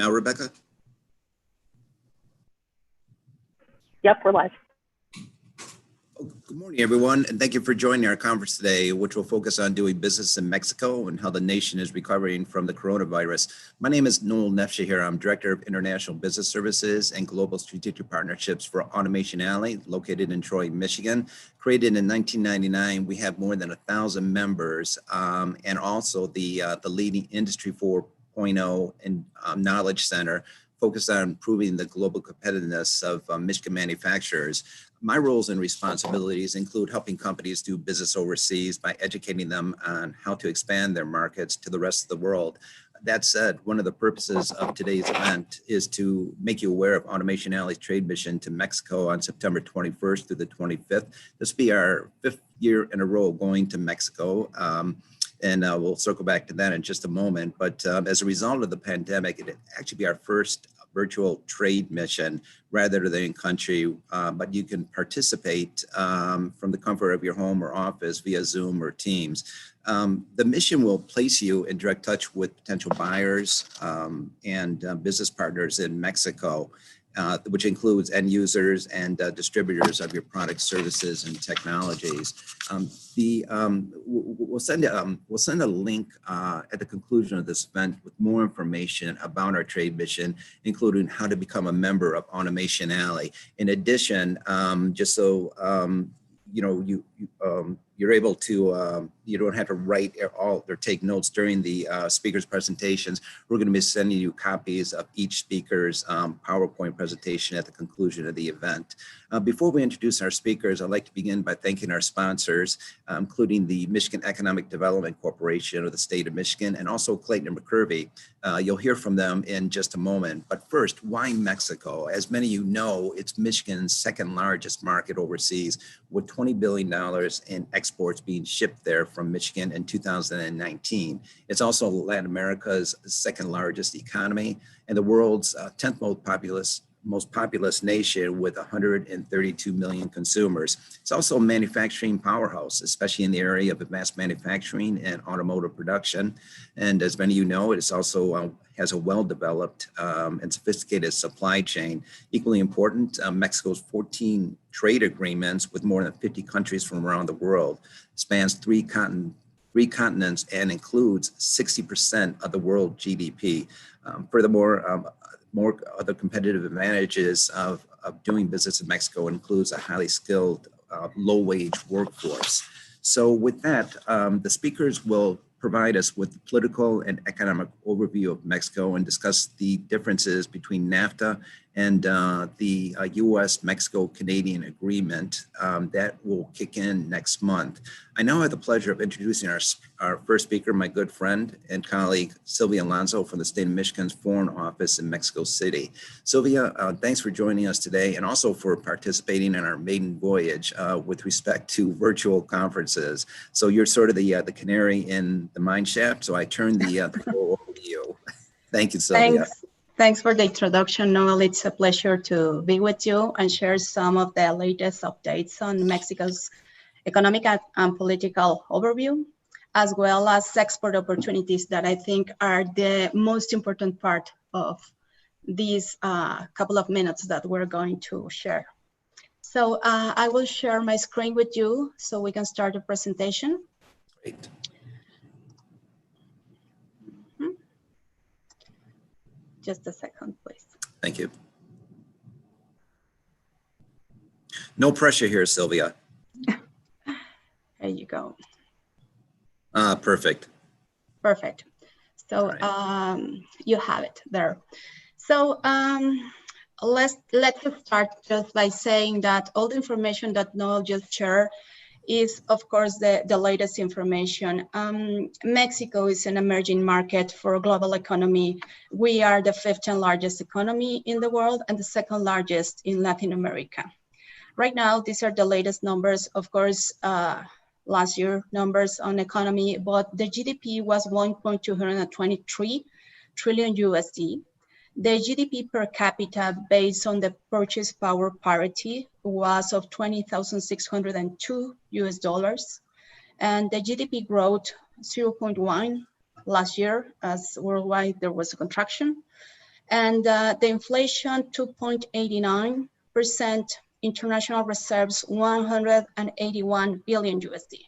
Now, Rebecca? Yep, we're live. Good morning, everyone, and thank you for joining our conference today, which will focus on doing business in Mexico and how the nation is recovering from the coronavirus. My name is Noel Nefsha here. I'm Director of International Business Services and Global Strategic Partnerships for Automation Alley, located in Troy, Michigan. Created in 1999, we have more than 1,000 members, and also the leading Industry 4.0 and knowledge center focused on improving the global competitiveness of Michigan manufacturers. My roles and responsibilities include helping companies do business overseas by educating them on how to expand their markets to the rest of the world. That said, one of the purposes of today's event is to make you aware of Automation Alley's trade mission to Mexico on September 21st through the 25th. This will be our 5th year in a row going to Mexico. And we'll circle back to that in just a moment. But as a result of the pandemic, it'd actually be our first virtual trade mission rather than in country, but you can participate from the comfort of your home or office via Zoom or Teams. The mission will place you in direct touch with potential buyers and business partners in Mexico, which includes end users and distributors of your products, services, and technologies. We'll send a link at the conclusion of this event with more information about our trade mission, including how to become a member of Automation Alley. In addition, just so you're able to, you don't have to write or take notes during the speakers' presentations. We're going to be sending you copies of each speaker's PowerPoint presentation at the conclusion of the event. Before we introduce our speakers, I'd like to begin by thanking our sponsors, including the Michigan Economic Development Corporation of the state of Michigan, and also Clayton & McCurvey. You'll hear from them in just a moment. But first, why Mexico? As many of you know, it's Michigan's second largest market overseas, with $20 billion in exports being shipped there from Michigan in 2019. It's also Latin America's second largest economy and the world's 10th most populous nation with 132 million consumers. It's also a manufacturing powerhouse, especially in the area of advanced manufacturing and automotive production. And as many of you know, it is also has a well-developed and sophisticated supply chain. Equally important, Mexico's 14 trade agreements with more than 50 countries from around the world, spans three continents and includes 60% of the world GDP. Furthermore, more other competitive advantages of doing business in Mexico includes a highly skilled, low-wage workforce. So with that, the speakers will provide us with the political and economic overview of Mexico and discuss the differences between NAFTA and the US-Mexico-Canadian agreement that will kick in next month. I now have the pleasure of introducing our first speaker, my good friend and colleague, Sylvia Alonso from the state of Michigan's Foreign Office in Mexico City. Sylvia, thanks for joining us today and also for participating in our maiden voyage with respect to virtual conferences. So you're sort of the canary in the mine shaft, so I turn the floor over to you. Thank you, Sylvia. Thanks for the introduction, Noel. It's a pleasure to be with you and share some of the latest updates on Mexico's economic and political overview, as well as export opportunities that I think are the most important part of these couple of minutes that we're going to share. So I will share my screen with you so we can start the presentation. Great. Just a second, please. Thank you. No pressure here, Sylvia. There you go. Perfect. Perfect. So you have it there. So let's start just by saying that all the information that Noel just shared is, of course, the latest information. Mexico is an emerging market for a global economy. We are the 15th largest economy in the world and the second largest in Latin America. Right now, these are the latest numbers, of course, last year numbers on economy, but the GDP was 1.223 trillion USD. The GDP per capita based on the purchase power parity was of $20,602 US. And the GDP growth 0.1 last year, as worldwide there was a contraction. And the inflation 2.89%, international reserves 181 billion USD.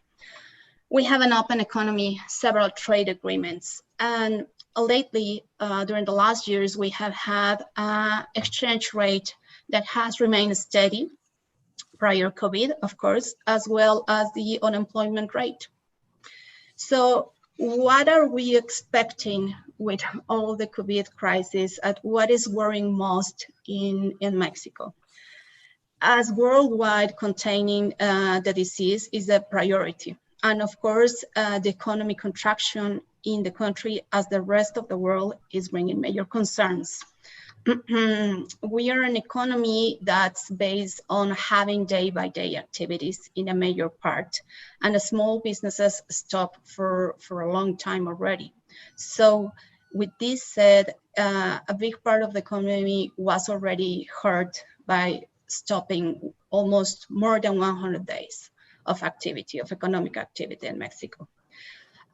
We have an open economy, several trade agreements, and lately, during the last years, we have had an exchange rate that has remained steady prior COVID, of course, as well as the unemployment rate. So what are we expecting with all the COVID crisis, and what is worrying most in Mexico? As worldwide containing the disease is a priority. And of course, the economic contraction in the country as the rest of the world is bringing major concerns. We are an economy that's based on having day-by-day activities in a major part, and the small businesses stop for a long time already. So with this said, a big part of the economy was already hurt by stopping almost more than 100 days of activity, of economic activity in Mexico.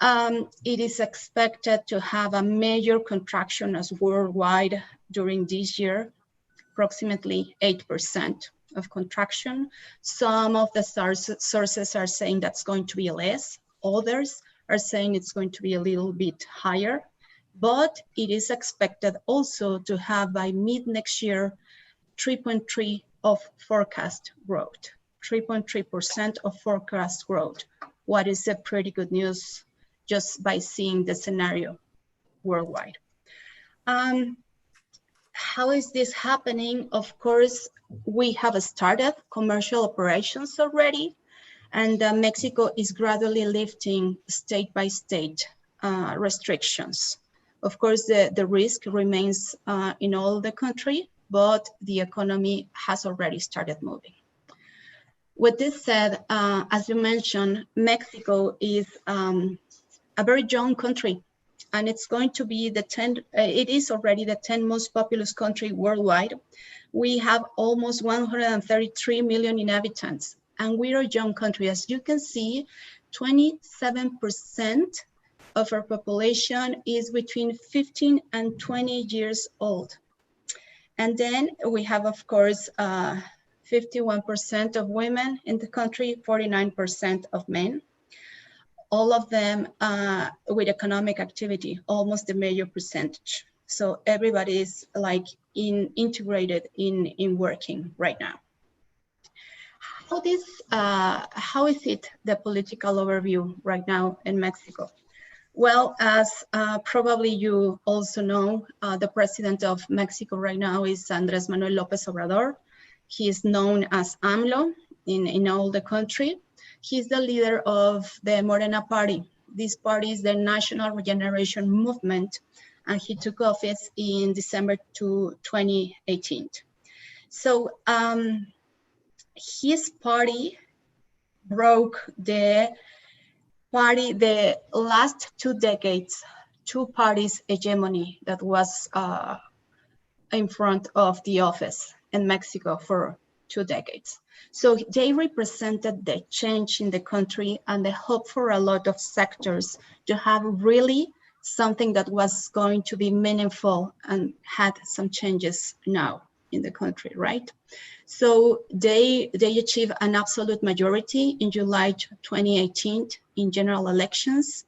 It is expected to have a major contraction as worldwide during this year, approximately 8% of contraction. Some of the sources are saying that's going to be less. Others are saying it's going to be a little bit higher, but it is expected also to have by mid next year, 3.3% of forecast growth, 3.3% of forecast growth. What is a pretty good news just by seeing the scenario worldwide. How is this happening? Of course, we have started commercial operations already, and Mexico is gradually lifting state by state restrictions. Of course, the risk remains in all the country, but the economy has already started moving. With this said, as you mentioned, Mexico is a very young country, and it's going to be it is already the 10th most populous country worldwide. We have almost 133 million inhabitants, and we're a young country. As you can see, 27% of our population is between 15 and 20 years old. And then we have, of course, 51% of women in the country, 49% of men. All of them with economic activity, almost a major percentage. So everybody is like integrated in working right now. How is it the political overview right now in Mexico? Well, as probably you also know, the president of Mexico right now is Andrés Manuel López Obrador. He is known as AMLO in all the country. He's the leader of the Morena party. This party is the National Regeneration Movement, and he took office in December 2018. So his party broke the last 2 decades, 2 parties hegemony that was in front of the office in Mexico for 2 decades. So they represented the change in the country and the hope for a lot of sectors to have really something that was going to be meaningful and had some changes now in the country, right? So they achieved an absolute majority in July 2018 in general elections.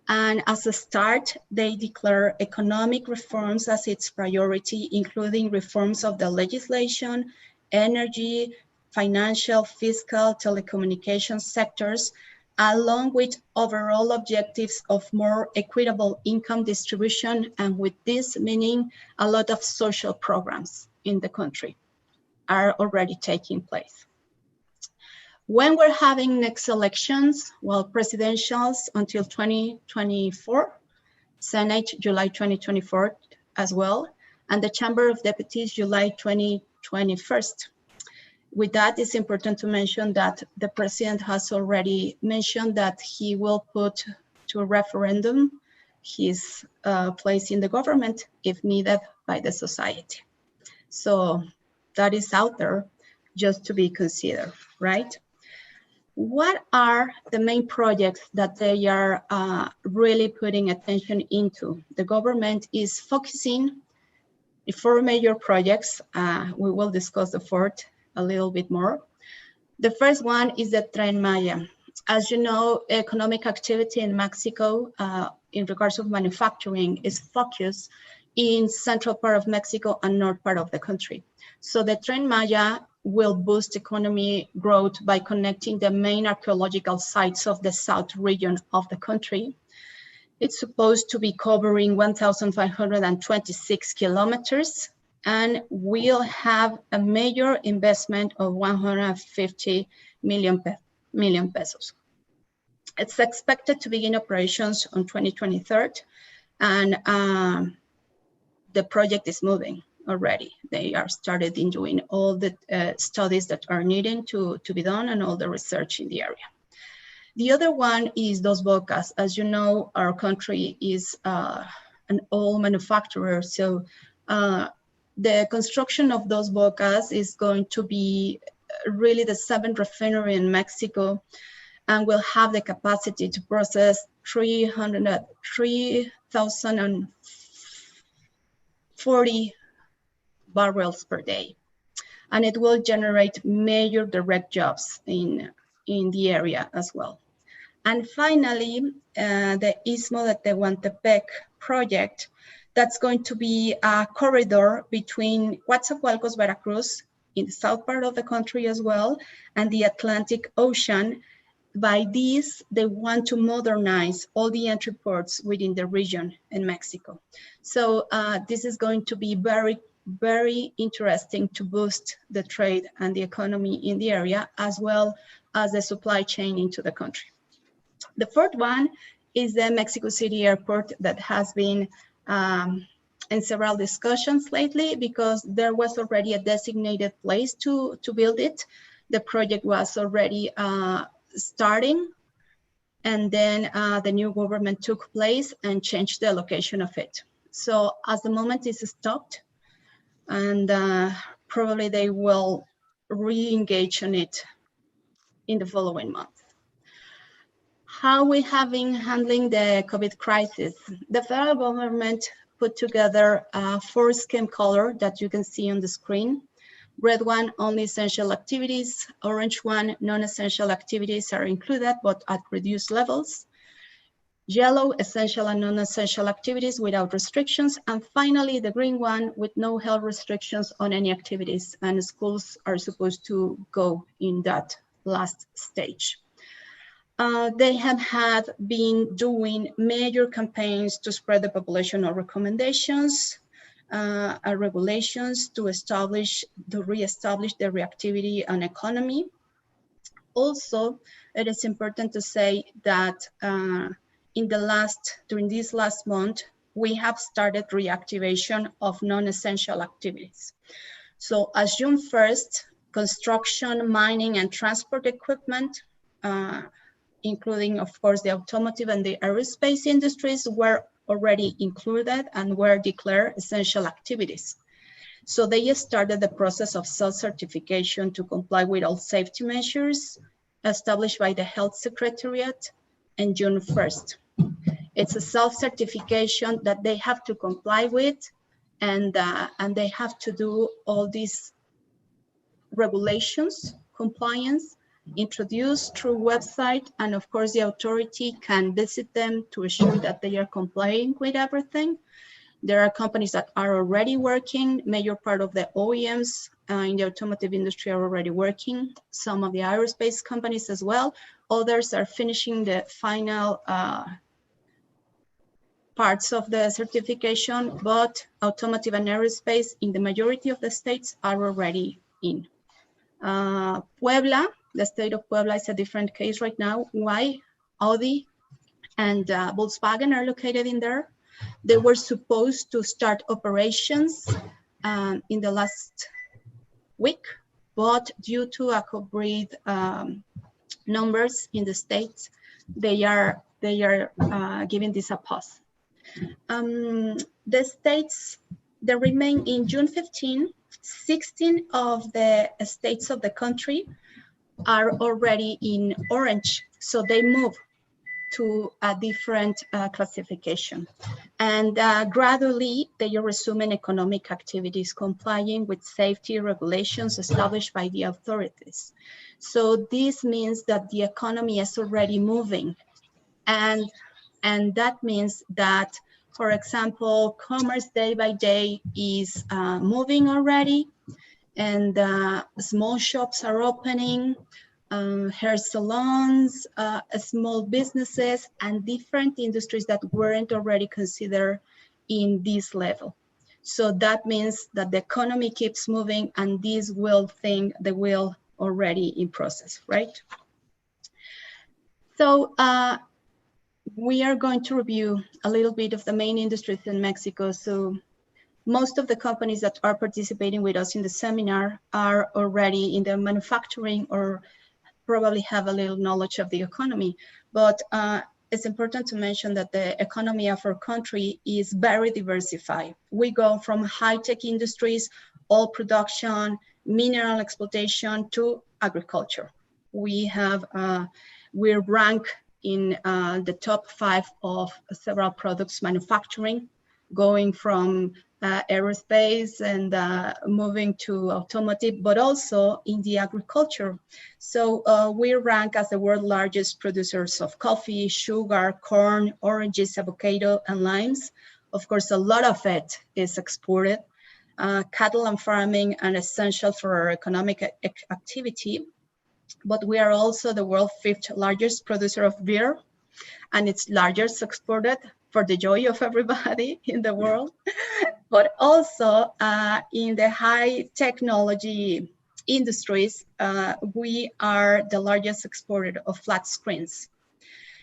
And as a start, they declare economic reforms as its priority, including reforms of the legislation, energy, financial, fiscal, telecommunications sectors, along with overall objectives of more equitable income distribution, and with this meaning a lot of social programs in the country are already taking place. When we're having next elections, well, presidentials until 2024, Senate July 2024 as well, and the Chamber of Deputies July 2021. With that, it's important to mention that the president has already mentioned that he will put to a referendum his place in the government if needed by the society. So that is out there just to be considered, right? What are the main projects that they are really putting attention into? The government is focusing 4 major projects. We will discuss the fourth a little bit more. The first one is the Tren Maya. As you know, economic activity in Mexico in regards of manufacturing is focused in central part of Mexico and north part of the country. So the Tren Maya will boost economy growth by connecting the main archaeological sites of the south region of the country. It's supposed to be covering 1,526 kilometers and will have a major investment of 150 million pesos. It's expected to begin operations on 2023, and the project is moving already. They are started in doing all the studies that are needed to be done and all the research in the area. The other one is Dos Bocas. As you know, our country is an oil manufacturer, so the construction of Dos Bocas is going to be really the 7th refinery in Mexico, and will have the capacity to process 3,040 barrels per day. And it will generate major direct jobs in the area as well. And finally, the Istmo de Tehuantepec project, that's going to be a corridor between Coatzacoalcos, Veracruz, in the south part of the country as well, and the Atlantic Ocean. By this, they want to modernize all the entry ports within the region in Mexico. So this is going to be very, very interesting to boost the trade and the economy in the area, as well as the supply chain into the country. The fourth one is the Mexico City airport that has been in several discussions lately, because there was already a designated place to build it. The project was already starting, and then the new government took place and changed the location of it. So at the moment it's stopped, and probably they will re-engage on it in the following month. How we have been handling the COVID crisis. The federal government put together 4 scheme color that you can see on the screen. Red one, only essential activities. Orange one, non-essential activities are included, but at reduced levels. Yellow, essential and non-essential activities without restrictions. And finally, the green one with no health restrictions on any activities, and schools are supposed to go in that last stage. They have been doing major campaigns to spread the population of recommendations, regulations to reestablish the reactivity and economy. Also, it is important to say that during this last month, we have started reactivation of non-essential activities. So as June 1st, construction, mining, and transport equipment, including, of course, the automotive and the aerospace industries, were already included and were declared essential activities. So they started the process of self-certification to comply with all safety measures established by the Health Secretariat on June 1st. It's a self-certification that they have to comply with, and they have to do all these regulations, compliance, introduced through website, and of course the authority can visit them to assure that they are complying with everything. There are companies that are already working. Major part of the OEMs in the automotive industry are already working. Some of the aerospace companies as well. Others are finishing the final parts of the certification, but automotive and aerospace in the majority of the states are already in. Puebla, the state of Puebla is a different case right now. Why? Audi and Volkswagen are located in there. They were supposed to start operations in the last week, but due to a COVID numbers in the states, they are giving this a pause. The states that remain in June 15, 16 of the states of the country are already in orange, so they move. to a different classification. And gradually, they are resuming economic activities complying with safety regulations established by the authorities. So this means that the economy is already moving. And that means that, for example, commerce day by day is moving already, and small shops are opening, hair salons, small businesses, and different industries that weren't already considered in this level. So that means that the economy keeps moving, and this will thing, the wheel already in process, right? So we are going to review a little bit of the main industries in Mexico. So most of the companies that are participating with us in the seminar are already in the manufacturing or probably have a little knowledge of the economy. But it's important to mention that the economy of our country is very diversified. We go from high-tech industries, oil production, mineral exploitation to agriculture. We rank in the top 5 of several products manufacturing, going from aerospace and moving to automotive, but also in the agriculture. So we rank as the world's largest producers of coffee, sugar, corn, oranges, avocado, and limes. Of course, a lot of it is exported. Cattle and farming are essential for our economic activity, but we are also the world's 5th largest producer of beer, and it's largest exported for the joy of everybody in the world. But also in the high technology industries, we are the largest exporter of flat screens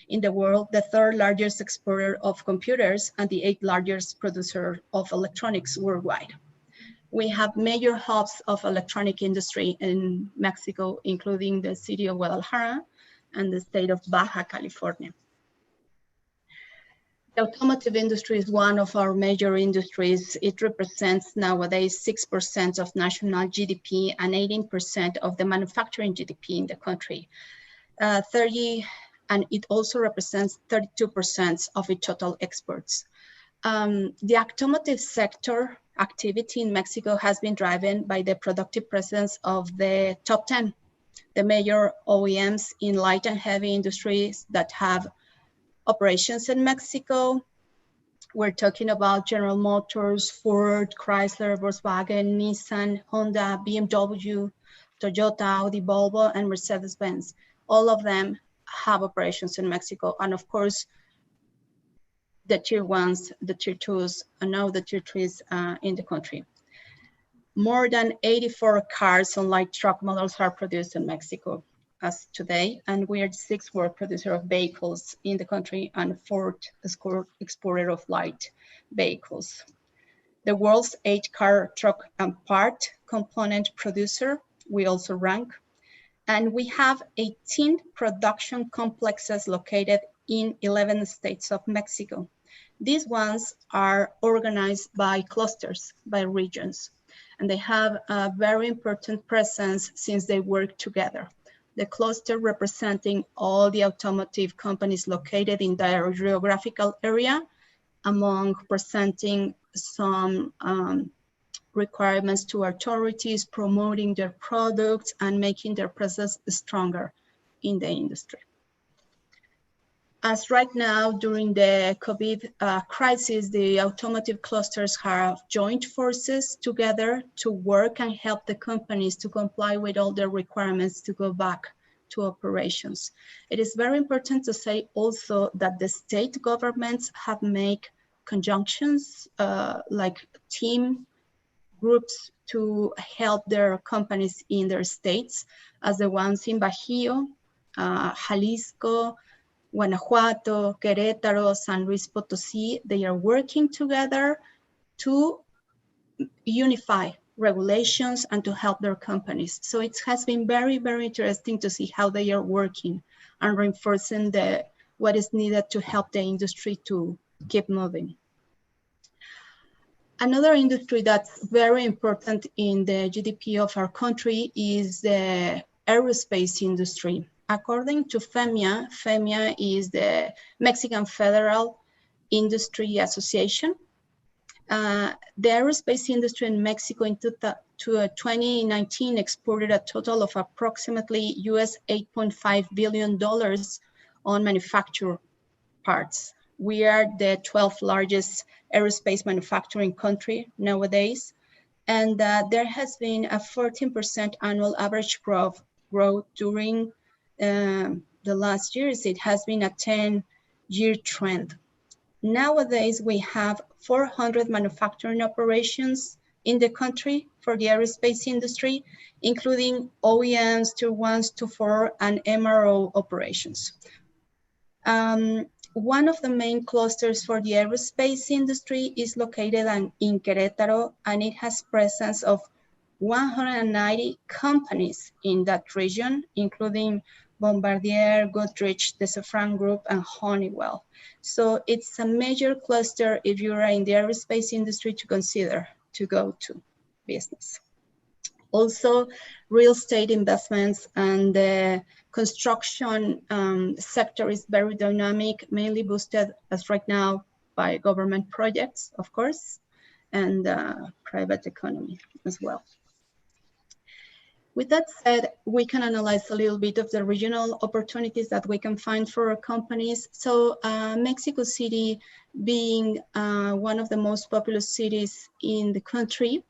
in the world, the 3rd largest exporter of computers, and the 8th largest producer of electronics worldwide. We have major hubs of electronic industry in Mexico, including the city of Guadalajara and the state of Baja California. The automotive industry is one of our major industries. It represents nowadays 6% of national GDP and 18% of the manufacturing GDP in the country. And it also represents 32% of its total exports. The automotive sector activity in Mexico has been driven by the productive presence of the top 10, the major OEMs in light and heavy industries that have operations in Mexico. We're talking about General Motors, Ford, Chrysler, Volkswagen, Nissan, Honda, BMW, Toyota, Audi, Volvo, and Mercedes-Benz. All of them have operations in Mexico. And of course, the tier 1s, the tier 2s, and now the tier 3s in the country. More than 84 cars and light truck models are produced in Mexico as today, and we are the 6th world producer of vehicles in the country and 4th exporter of light vehicles. The world's 8th car, truck, and part component producer, we also rank. And we have 18 production complexes located in 11 states of Mexico. These ones are organized by clusters, by regions, and they have a very important presence since they work together. The cluster representing all the automotive companies located in their geographical area, among presenting some requirements to authorities, promoting their products, and making their presence stronger in the industry. As right now, during the COVID crisis, the automotive clusters have joined forces together to work and help the companies to comply with all their requirements to go back to operations. It is very important to say also that the state governments have made conjunctions like team groups to help their companies in their states, as the ones in Bajío, Jalisco, Guanajuato, Querétaro, San Luis Potosí. They are working together to unify regulations and to help their companies. So it has been very, very interesting to see how they are working and reinforcing what is needed to help the industry to keep moving. Another industry that's very important in the GDP of our country is the aerospace industry. According to FEMIA, FEMIA is the Mexican Federal Industry Association. The aerospace industry in Mexico in 2019 exported a total of approximately US $8.5 billion on manufactured parts. We are the 12th largest aerospace manufacturing country nowadays. And there has been a 14% annual average growth during the last years. It has been a 10-year trend. Nowadays, we have 400 manufacturing operations in the country for the aerospace industry, including OEMs, Tier 1s, Tier 4, and MRO operations. One of the main clusters for the aerospace industry is located in Querétaro, and it has presence of 190 companies in that region, including Bombardier, Goodrich, the Safran Group, and Honeywell. So it's a major cluster if you are in the aerospace industry to consider to go to business. Also, real estate investments and the construction sector is very dynamic, mainly boosted as right now by government projects, of course, and private economy as well. With that said, we can analyze a little bit of the regional opportunities that we can find for our companies. So Mexico City being one of the most populous cities in the country,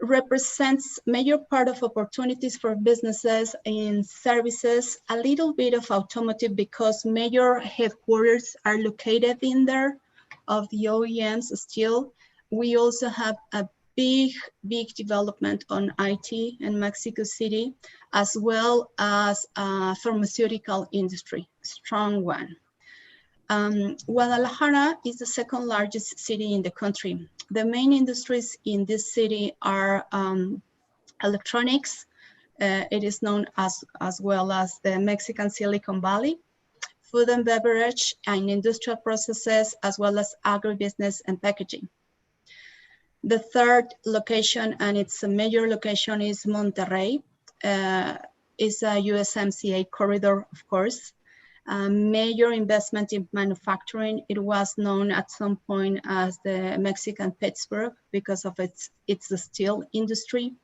represents major part of opportunities for businesses in services, a little bit of automotive because major headquarters are located in there of the OEMs still. We also have a big development on IT in Mexico City, as well as pharmaceutical industry, strong one. Guadalajara is the second largest city in the country. The main industries in this city are electronics. It is known as well as the Mexican Silicon Valley, food and beverage and industrial processes, as well as agribusiness and packaging. The third location, and it's a major location, is Monterrey. It's a USMCA corridor, of course. Major investment in manufacturing. It was known at some point as the Mexican Pittsburgh because of its steel industry.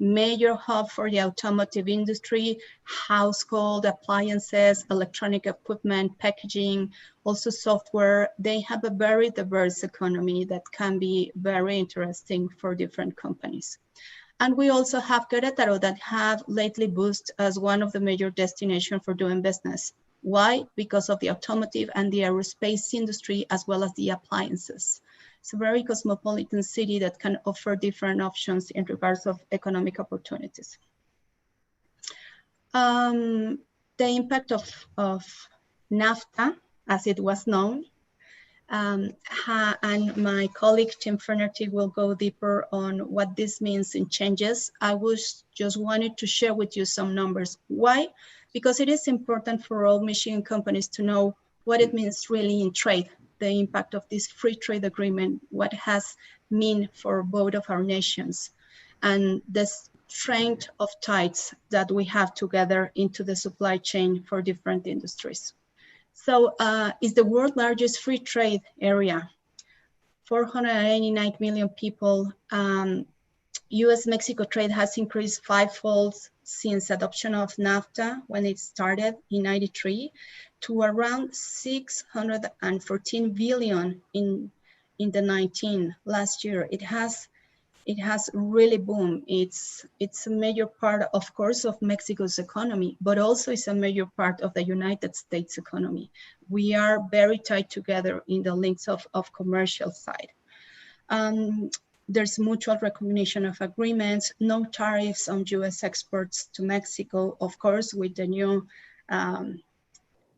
Major hub for the automotive industry, household appliances, electronic equipment, packaging, also software. They have a very diverse economy that can be very interesting for different companies. And we also have Querétaro that have lately boosted as one of the major destinations for doing business. Why? Because of the automotive and the aerospace industry, as well as the appliances. It's a very cosmopolitan city that can offer different options in regards of economic opportunities. The impact of NAFTA, as it was known, and my colleague Tim Fernerty will go deeper on what this means in changes. I was just wanted to share with you some numbers. Why? Because it is important for all Michigan companies to know what it means really in trade, the impact of this free trade agreement, what it has mean for both of our nations, and the strength of ties that we have together into the supply chain for different industries. So it's the world's largest free trade area, 489 million people. US-Mexico trade has increased fivefold since adoption of NAFTA when it started in '93 to around 614 billion in the last year. It has really boomed. It's a major part, of course, of Mexico's economy, but also it's a major part of the United States economy. We are very tied together in the links of commercial side. There's mutual recognition of agreements, no tariffs on US exports to Mexico, of course, with the new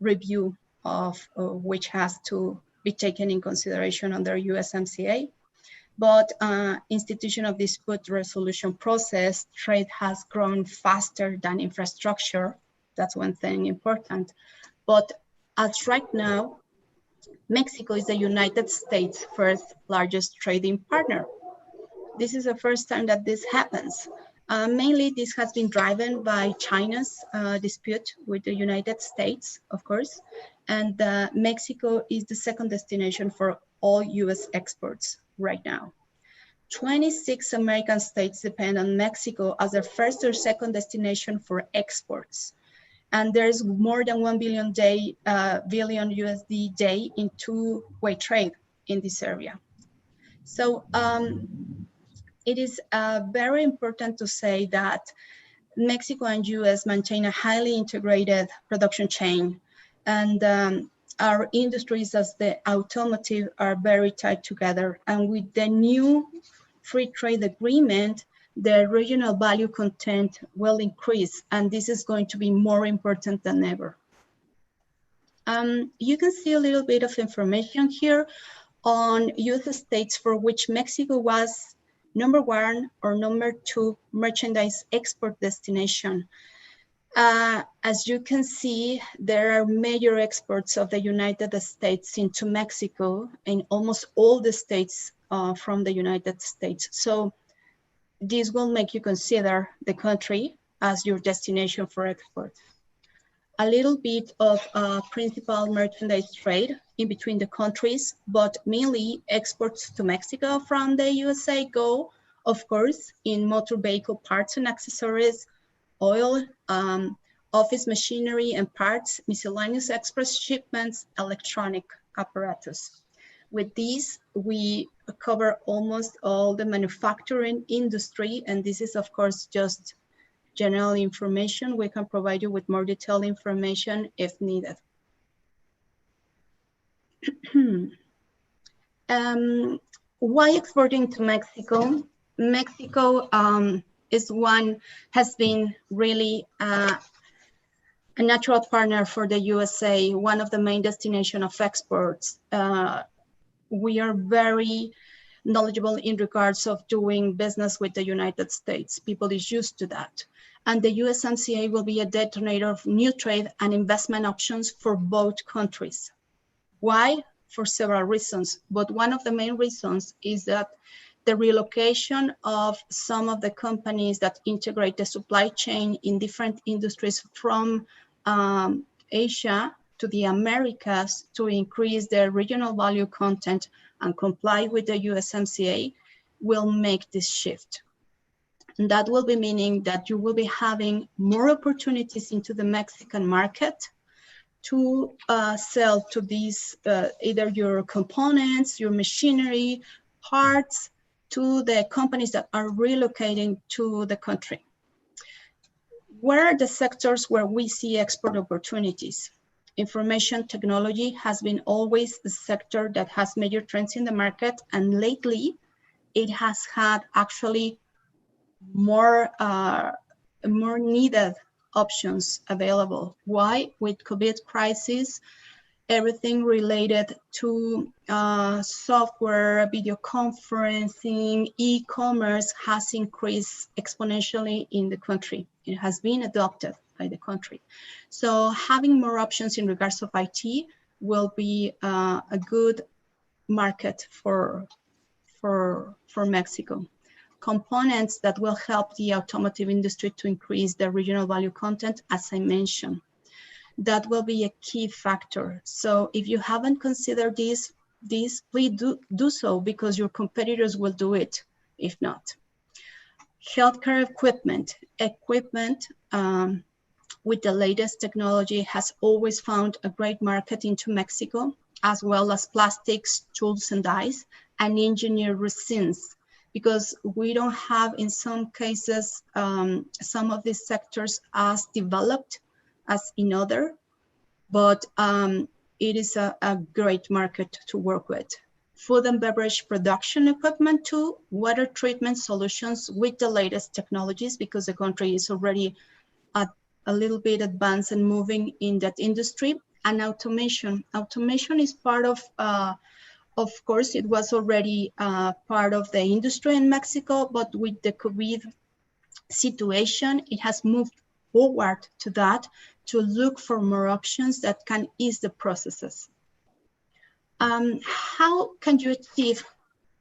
review of which has to be taken in consideration under USMCA. But institution of dispute resolution process, trade has grown faster than infrastructure. That's one thing important. But as right now, Mexico is the United States' first largest trading partner. This is the first time that this happens. Mainly, this has been driven by China's dispute with the United States, of course, and Mexico is the second destination for all US exports right now. 26 American states depend on Mexico as their first or second destination for exports. And there's more than 1 billion USD day in two-way trade in this area. So it is very important to say that Mexico and US maintain a highly integrated production chain, and our industries as the automotive are very tied together. And with the new free trade agreement, the regional value content will increase, and this is going to be more important than ever. You can see a little bit of information here on US states for which Mexico was #1 or #2 merchandise export destination. As you can see, there are major exports of the United States into Mexico in almost all the states from the United States. So this will make you consider the country as your destination for export. A little bit of principal merchandise trade in between the countries, but mainly exports to Mexico from the USA go, of course, in motor vehicle parts and accessories, oil, office machinery and parts, miscellaneous express shipments, electronic apparatus. With these, we cover almost all the manufacturing industry, and this is, of course, just general information. We can provide you with more detailed information if needed. Why exporting to Mexico? Mexico has been really a natural partner for the USA, one of the main destinations of exports. We are very knowledgeable in regards of doing business with the United States. People is used to that. And the USMCA will be a detonator of new trade and investment options for both countries. Why? For several reasons, but one of the main reasons is that the relocation of some of the companies that integrate the supply chain in different industries from Asia to the Americas to increase their regional value content and comply with the USMCA will make this shift. And that will be meaning that you will be having more opportunities into the Mexican market to sell to these, either your components, your machinery, parts, to the companies that are relocating to the country. Where are the sectors where we see export opportunities? Information technology has been always the sector that has major trends in the market, and lately it has had actually more needed options available. Why? With COVID crisis, everything related to software, video conferencing, e-commerce has increased exponentially in the country. It has been adopted by the country. So having more options in regards of IT will be a good market for Mexico. Components that will help the automotive industry to increase their regional value content, as I mentioned. That will be a key factor. So if you haven't considered this, please do so, because your competitors will do it if not. Healthcare equipment. With the latest technology has always found a great market into Mexico, as well as plastics, tools and dyes, and engineered resins, because we don't have, in some cases, some of these sectors as developed as in other, but it is a great market to work with. Food and beverage production equipment too, water treatment solutions with the latest technologies, because the country is already a little bit advanced and moving in that industry. And automation. Automation is part of course, it was already part of the industry in Mexico, but with the COVID situation, it has moved forward to that, to look for more options that can ease the processes. How can you achieve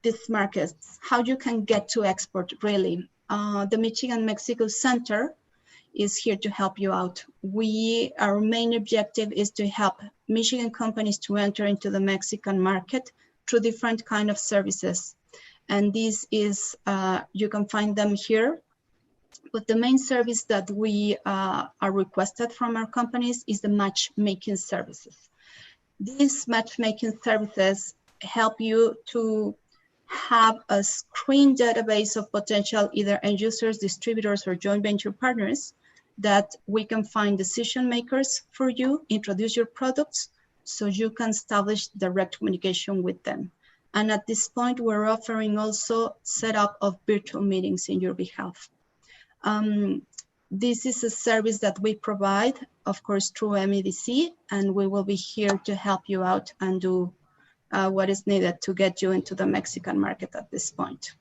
these markets? How you can get to export, really? the Michigan-Mexico Center is here to help you out. Our main objective is to help Michigan companies to enter into the Mexican market through different kind of services. And this is, you can find them here. But the main service that we are requested from our companies is the matchmaking services. These matchmaking services help you to have a screen database of potential either end users, distributors, or joint venture partners that we can find decision makers for you, introduce your products, so you can establish direct communication with them. And at this point, we're offering also setup of virtual meetings in your behalf. This is a service that we provide, of course, through MEDC, and we will be here to help you out and do what is needed to get you into the Mexican market at this point.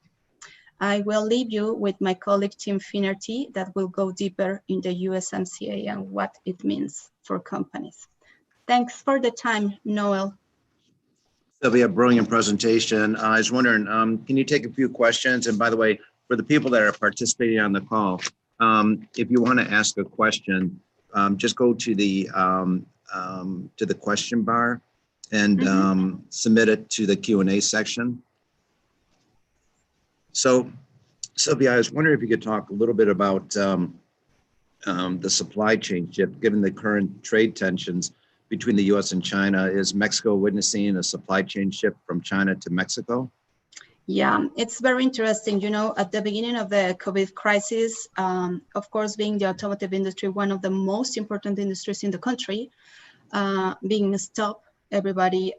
I will leave you with my colleague, Tim Finnerty, that will go deeper in the USMCA and what it means for companies. Thanks for the time, Noel. Sylvia, brilliant presentation. I was wondering, can you take a few questions? And by the way, for the people that are participating on the call, if you want to ask a question, just go to the question bar and submit it to the Q&A section. So, Sylvia, I was wondering if you could talk a little bit about the supply chain shift, given the current trade tensions between the U.S. and China. Is Mexico witnessing a supply chain shift from China to Mexico? Yeah, it's very interesting. You know, at the beginning of the COVID crisis, of course, being the automotive industry, one of the most important industries in the country, being stopped, everybody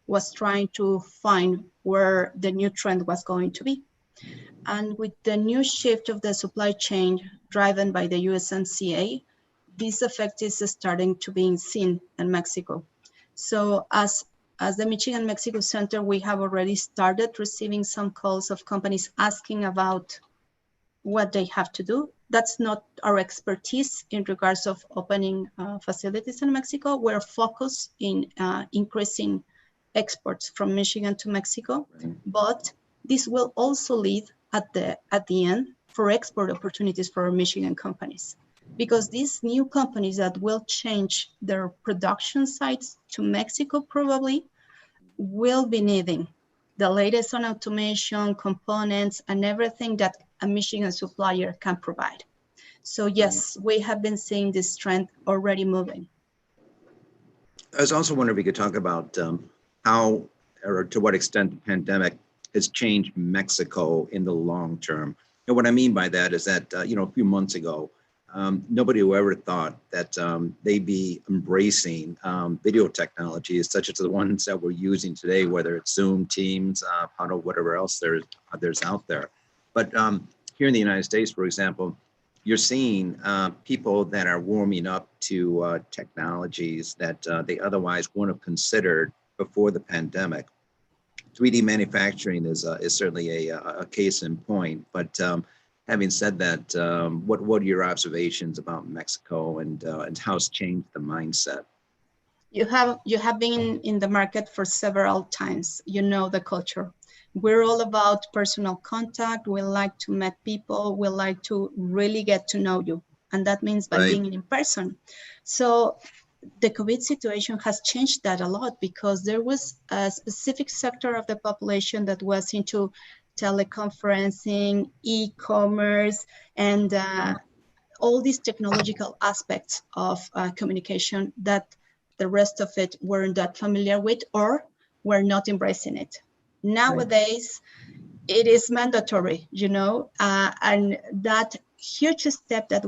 was trying to find where the new trend was going to be. And with the new shift of the supply chain driven by the USMCA, this effect is starting to be seen in Mexico. So as the Michigan-Mexico Center, we have already started receiving some calls of companies asking about what they have to do. That's not our expertise in regards of opening facilities in Mexico. We're focused in increasing exports from Michigan to Mexico, but this will also lead at the end for export opportunities for our Michigan companies, because these new companies that will change their production sites to Mexico probably will be needing the latest on automation, components, and everything that a Michigan supplier can provide. So yes, we have been seeing this trend already moving. I was also wondering if you could talk about how or to what extent the pandemic has changed Mexico in the long term. And what I mean by that is that, a few months ago, nobody who ever thought that they'd be embracing video technologies such as the ones that we're using today, whether it's Zoom, Teams, Huddle, whatever else there's out there. But here in the United States, for example, you're seeing people that are warming up to technologies that they otherwise wouldn't have considered before the pandemic. 3D manufacturing is certainly a case in point, but having said that, what are your observations about Mexico and how it's changed the mindset? You have been in the market for several times. You know the culture. We're all about personal contact. We like to meet people. We like to really get to know you, and that means by being in person. So the COVID situation has changed that a lot, because there was a specific sector of the population that was into teleconferencing, e-commerce, and all these technological aspects of communication that the rest of it weren't that familiar with or were not embracing it. Nowadays, it is mandatory, and that huge step that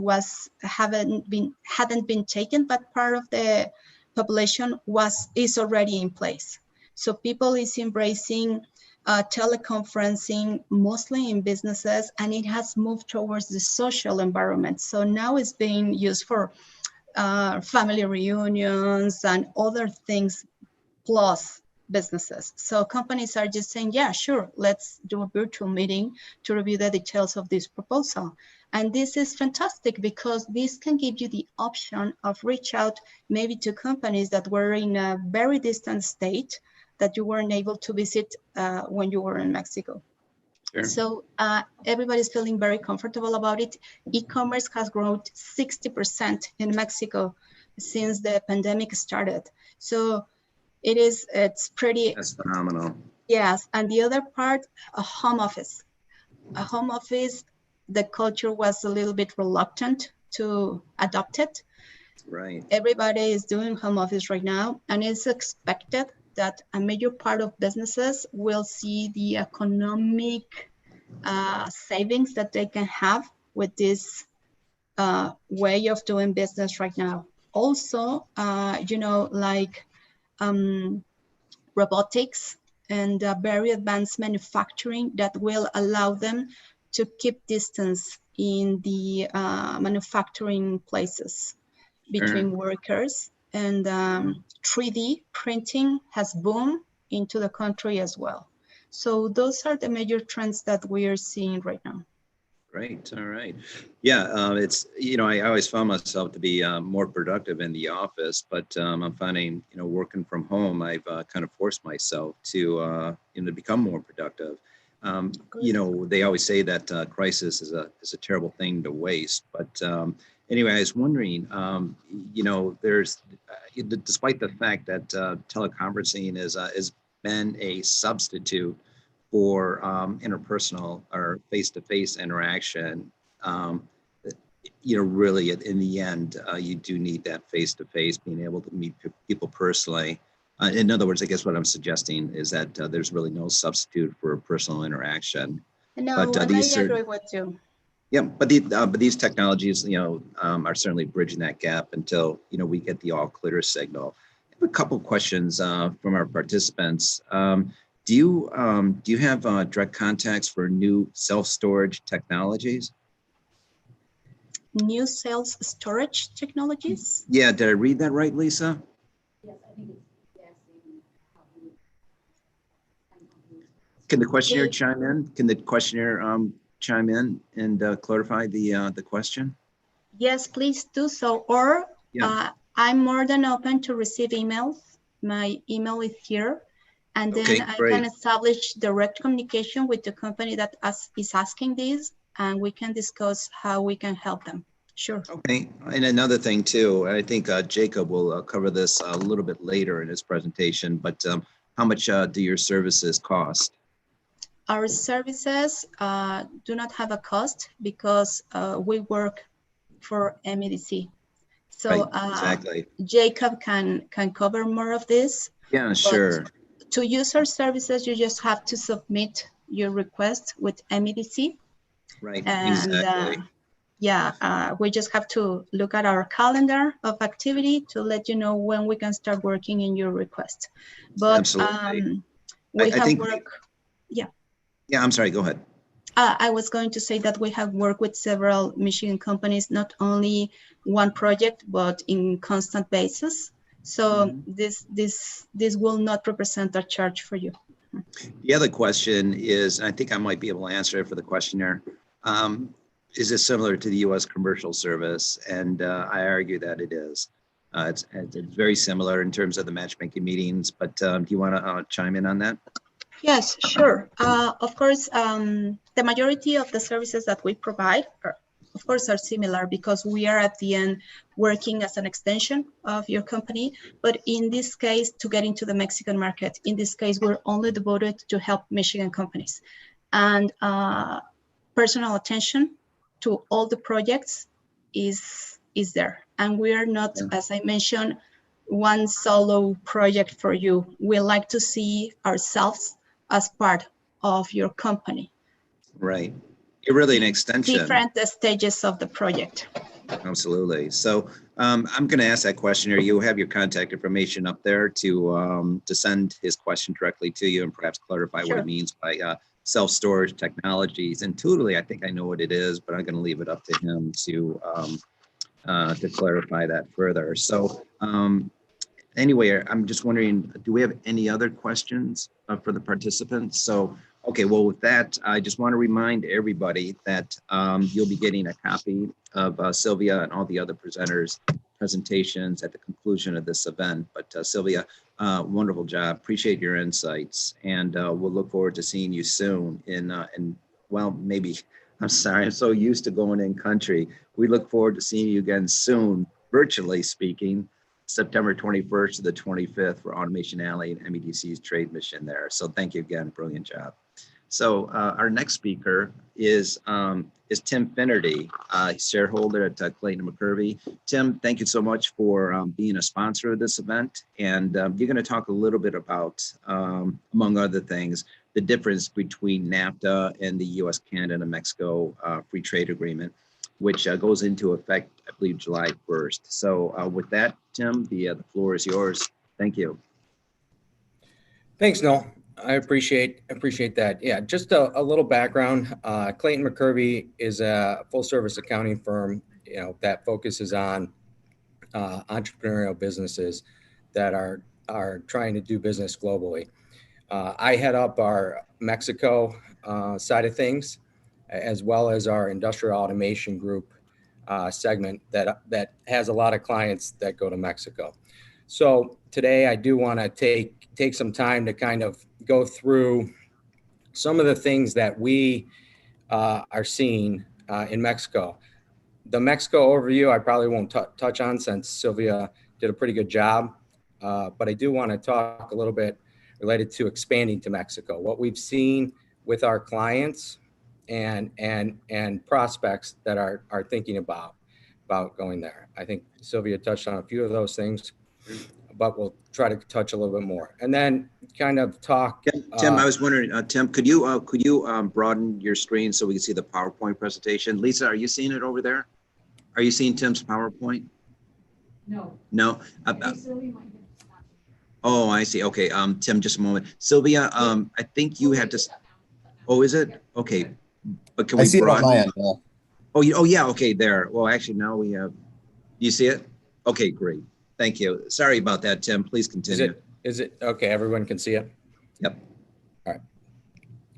hadn't been taken, but part of the population is already in place. So people is embracing teleconferencing, mostly in businesses, and it has moved towards the social environment. So now it's being used for family reunions and other things, plus businesses. So companies are just saying, yeah, sure, let's do a virtual meeting to review the details of this proposal. And this is fantastic, because this can give you the option of reach out maybe to companies that were in a very distant state that you weren't able to visit when you were in Mexico. Sure. So everybody's feeling very comfortable about it. E-commerce has grown 60% in Mexico since the pandemic started. So it's pretty. That's phenomenal. Yes, and the other part, a home office. A home office, the culture was a little bit reluctant to adopt it. Right. Everybody is doing home office right now, and it's expected that a major part of businesses will see the economic savings that they can have with this way of doing business right now. Also, like robotics and very advanced manufacturing that will allow them to keep distance in the manufacturing places between workers. And 3D printing has boomed into the country as well. So those are the major trends that we are seeing right now. Right. All right. Yeah. It's, I always found myself to be more productive in the office, but I'm finding, working from home, I've kind of forced myself to, become more productive. They always say that crisis is a terrible thing to waste. But anyway, I was wondering, there's, despite the fact that teleconferencing has been a substitute for interpersonal or face-to-face interaction, really in the end, you do need that face-to-face, being able to meet people personally. In other words, I guess what I'm suggesting is that there's really no substitute for personal interaction. No, but and I agree with you. Yeah, but these technologies, are certainly bridging that gap until we get the all clear signal. I have a couple of questions from our participants. Do you have direct contacts for new self-storage technologies? New self-storage technologies? Yeah, did I read that right, Lisa? Yes, I think it's Can the questionnaire chime in? Can the questionnaire chime in and clarify the question? Yes, please do so. Or I'm more than open to receive emails. My email is here. And then I can establish direct communication with the company that is asking this, and we can discuss how we can help them. Sure. Okay. And another thing too, I think Jacob will cover this a little bit later in his presentation, but how much do your services cost? Our services do not have a cost because we work for MEDC. So exactly. Jacob can cover more of this. Yeah, sure. To use our services, you just have to submit your request with MEDC. Right, and, exactly. We just have to look at our calendar of activity to let you know when we can start working in your request. But absolutely. we have work. Yeah, I'm sorry, go ahead. I was going to say that we have worked with several Michigan companies, not only one project, but in constant basis. So this will not represent a charge for you. The other question is, and I think I might be able to answer it for the questionnaire. Is it similar to the U.S. commercial service? And I argue that it is. It's very similar in terms of the matchmaking meetings, but do you want to chime in on that? Yes, sure. Of course, the majority of the services that we provide of course, are similar because we are at the end working as an extension of your company. But in this case, to get into the Mexican market, in this case, we're only devoted to help Michigan companies. And personal attention to all the projects is there. And we are not, as I mentioned, one solo project for you. We like to see ourselves as part of your company. Right. You're really an extension. Different stages of the project. Absolutely. So I'm going to ask that questionnaire. You have your contact information up there to send his question directly to you and perhaps clarify what it means by self-storage technologies. Intuitively, I think I know what it is, but I'm going to leave it up to him to clarify that further. So anyway, I'm just wondering, do we have any other questions for the participants? So, okay, well, with that, I just want to remind everybody that you'll be getting a copy of Sylvia and all the other presenters' presentations at the conclusion of this event. But Sylvia, wonderful job. Appreciate your insights, and we'll look forward to seeing you soon in well, maybe, I'm sorry, I'm so used to going in country. We look forward to seeing you again soon, virtually speaking, September 21st to the 25th for Automation Alley and MEDC's trade mission there. So thank you again, brilliant job. So our next speaker is Tim Finnerty, shareholder at Clayton McCurvey. Tim, thank you so much for being a sponsor of this event. And you're going to talk a little bit about, among other things, the difference between NAFTA and the U.S., Canada, and Mexico free trade agreement, which goes into effect, I believe, July 1st. So with that, Tim, the floor is yours. Thank you. Thanks, Noel. I appreciate that. Yeah, just a little background. Clayton McCurvey is a full-service accounting firm, that focuses on entrepreneurial businesses that are trying to do business globally. I head up our Mexico side of things, as well as our industrial automation group segment that has a lot of clients that go to Mexico. So today I do want to take some time to kind of go through some of the things that we are seeing in Mexico. The Mexico overview I probably won't touch on, since Sylvia did a pretty good job, but I do want to talk a little bit related to expanding to Mexico, what we've seen with our clients and prospects that are thinking about going there. I think Sylvia touched on a few of those things, but we'll try to touch a little bit more, and then kind of talk. Tim, I was wondering, Tim, could you broaden your screen so we can see the PowerPoint presentation? Lisa, are you seeing it over there? Are you seeing Tim's PowerPoint? No. No. Oh, I see. Okay, Tim, just a moment. Sylvia, I think you have to. Oh, is it? Okay, but can we broaden? I see it on my end. Oh, yeah. Okay, there. Well, actually, now we have. You see it? Okay, great. Thank you. Sorry about that, Tim. Please continue. Is it okay? Everyone can see it? Yep. All right.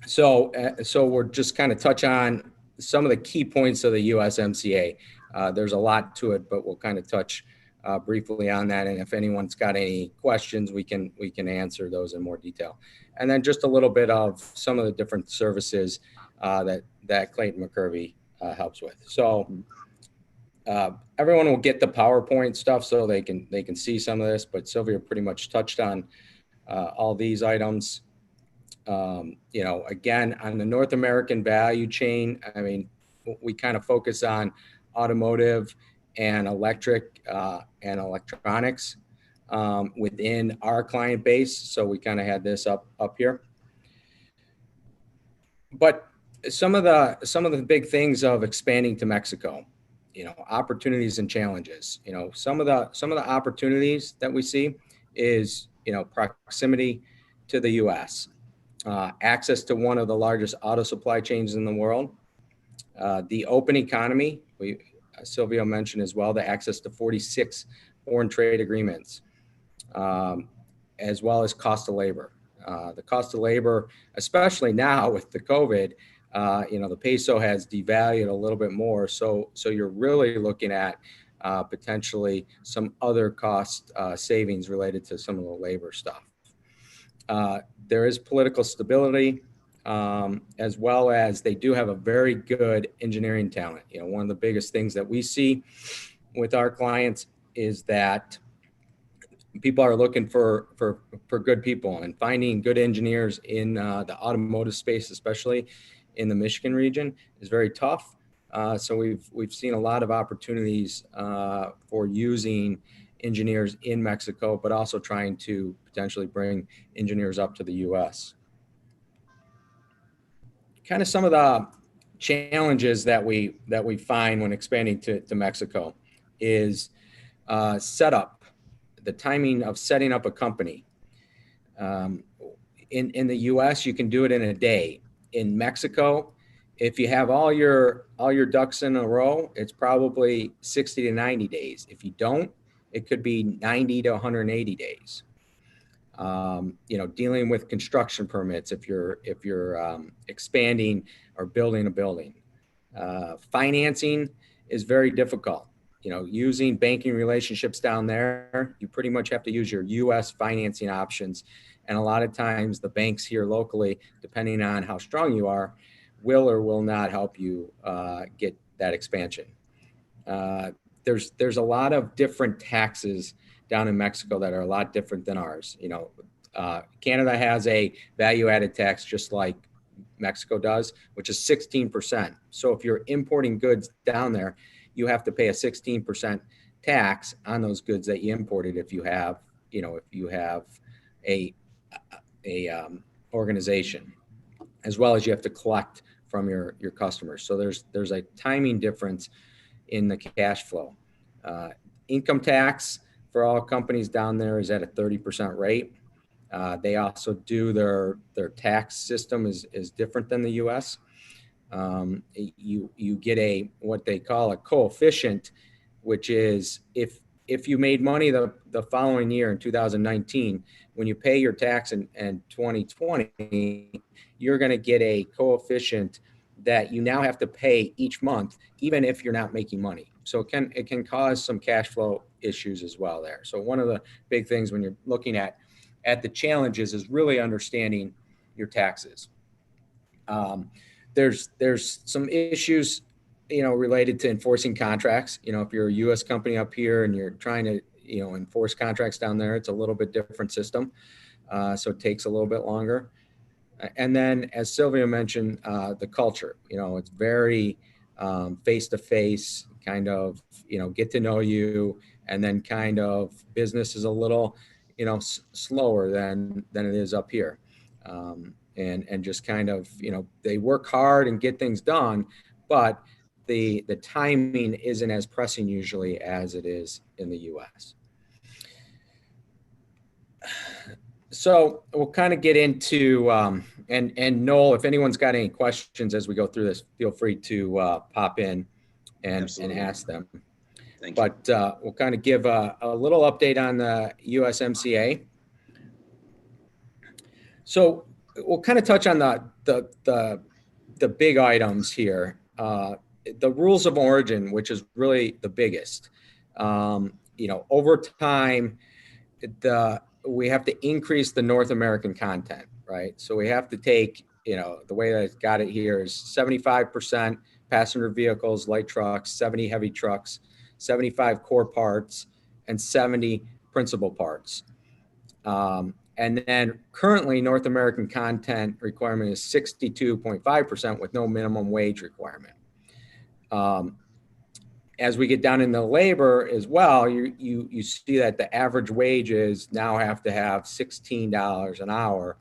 So we're just kind of touch on some of the key points of the USMCA. There's a lot to it, but we'll kind of touch briefly on that. And if anyone's got any questions, we can answer those in more detail. And then just a little bit of some of the different services that Clayton McCurvey helps with. So everyone will get the PowerPoint stuff so they can see some of this, but Sylvia pretty much touched on all these items. Again, on the North American value chain, I mean, we kind of focus on automotive and electric and electronics within our client base. So we kind of had this up here. But some of the big things of expanding to Mexico, opportunities and challenges. Some of the opportunities that we see is, proximity to the U.S., access to one of the largest auto supply chains in the world, the open economy. Sylvia mentioned as well the access to 46 foreign trade agreements, as well as cost of labor. The cost of labor, especially now with the COVID, the peso has devalued a little bit more. So you're really looking at potentially some other cost savings related to some of the labor stuff. There is political stability, as well as they do have a very good engineering talent. One of the biggest things that we see with our clients is that people are looking for good people, and finding good engineers in the automotive space, especially in the Michigan region, is very tough. So we've seen a lot of opportunities for using engineers in Mexico, but also trying to potentially bring engineers up to the U.S. Kind of some of the challenges that we find when expanding to Mexico is setup, the timing of setting up a company. In the U.S., you can do it in a day. In Mexico, if you have all your ducks in a row, it's probably 60 to 90 days. If you don't, it could be 90 to 180 days. Dealing with construction permits if you're expanding or building a building. Financing is very difficult. using banking relationships down there, you pretty much have to use your U.S. financing options. And a lot of times the banks here locally, depending on how strong you are, will or will not help you get that expansion. There's a lot of different taxes down in Mexico that are a lot different than ours. Canada has a value-added tax just like Mexico does, which is 16%. So if you're importing goods down there, you have to pay a 16% tax on those goods that you imported if you have a organization, as well as you have to collect from your customers. So there's a timing difference in the cash flow. Income tax for all companies down there is at a 30% rate. They also do their tax system is different than the U.S. You get what they call a coefficient, which is if you made money the following year in 2019, when you pay your tax in 2020, you're going to get a coefficient that you now have to pay each month, even if you're not making money. So it can cause some cash flow issues as well there. So one of the big things when you're looking at the challenges is really understanding your taxes. There's some issues, related to enforcing contracts. If you're a U.S. company up here and you're trying to, enforce contracts down there, it's a little bit different system. So it takes a little bit longer. And then, as Sylvia mentioned, the culture, it's very face-to-face, kind of, get to know you, and then kind of business is a little, slower than it is up here. And just kind of, they work hard and get things done, but the timing isn't as pressing usually as it is in the U.S. So we'll kind of get into, and Noel, if anyone's got any questions as we go through this, feel free to pop in and ask them. Thank you. But we'll kind of give a little update on the USMCA. So we'll kind of touch on the big items here. The rules of origin, which is really the biggest. Over time, we have to increase the North American content, right? So we have to take, the way that I've got it here is 75% passenger vehicles, light trucks, 70 heavy trucks, 75 core parts, and 70 principal parts. And then currently North American content requirement is 62.5% with no minimum wage requirement. As we get down into labor as well, you see that the average wages now have to have $16 an hour,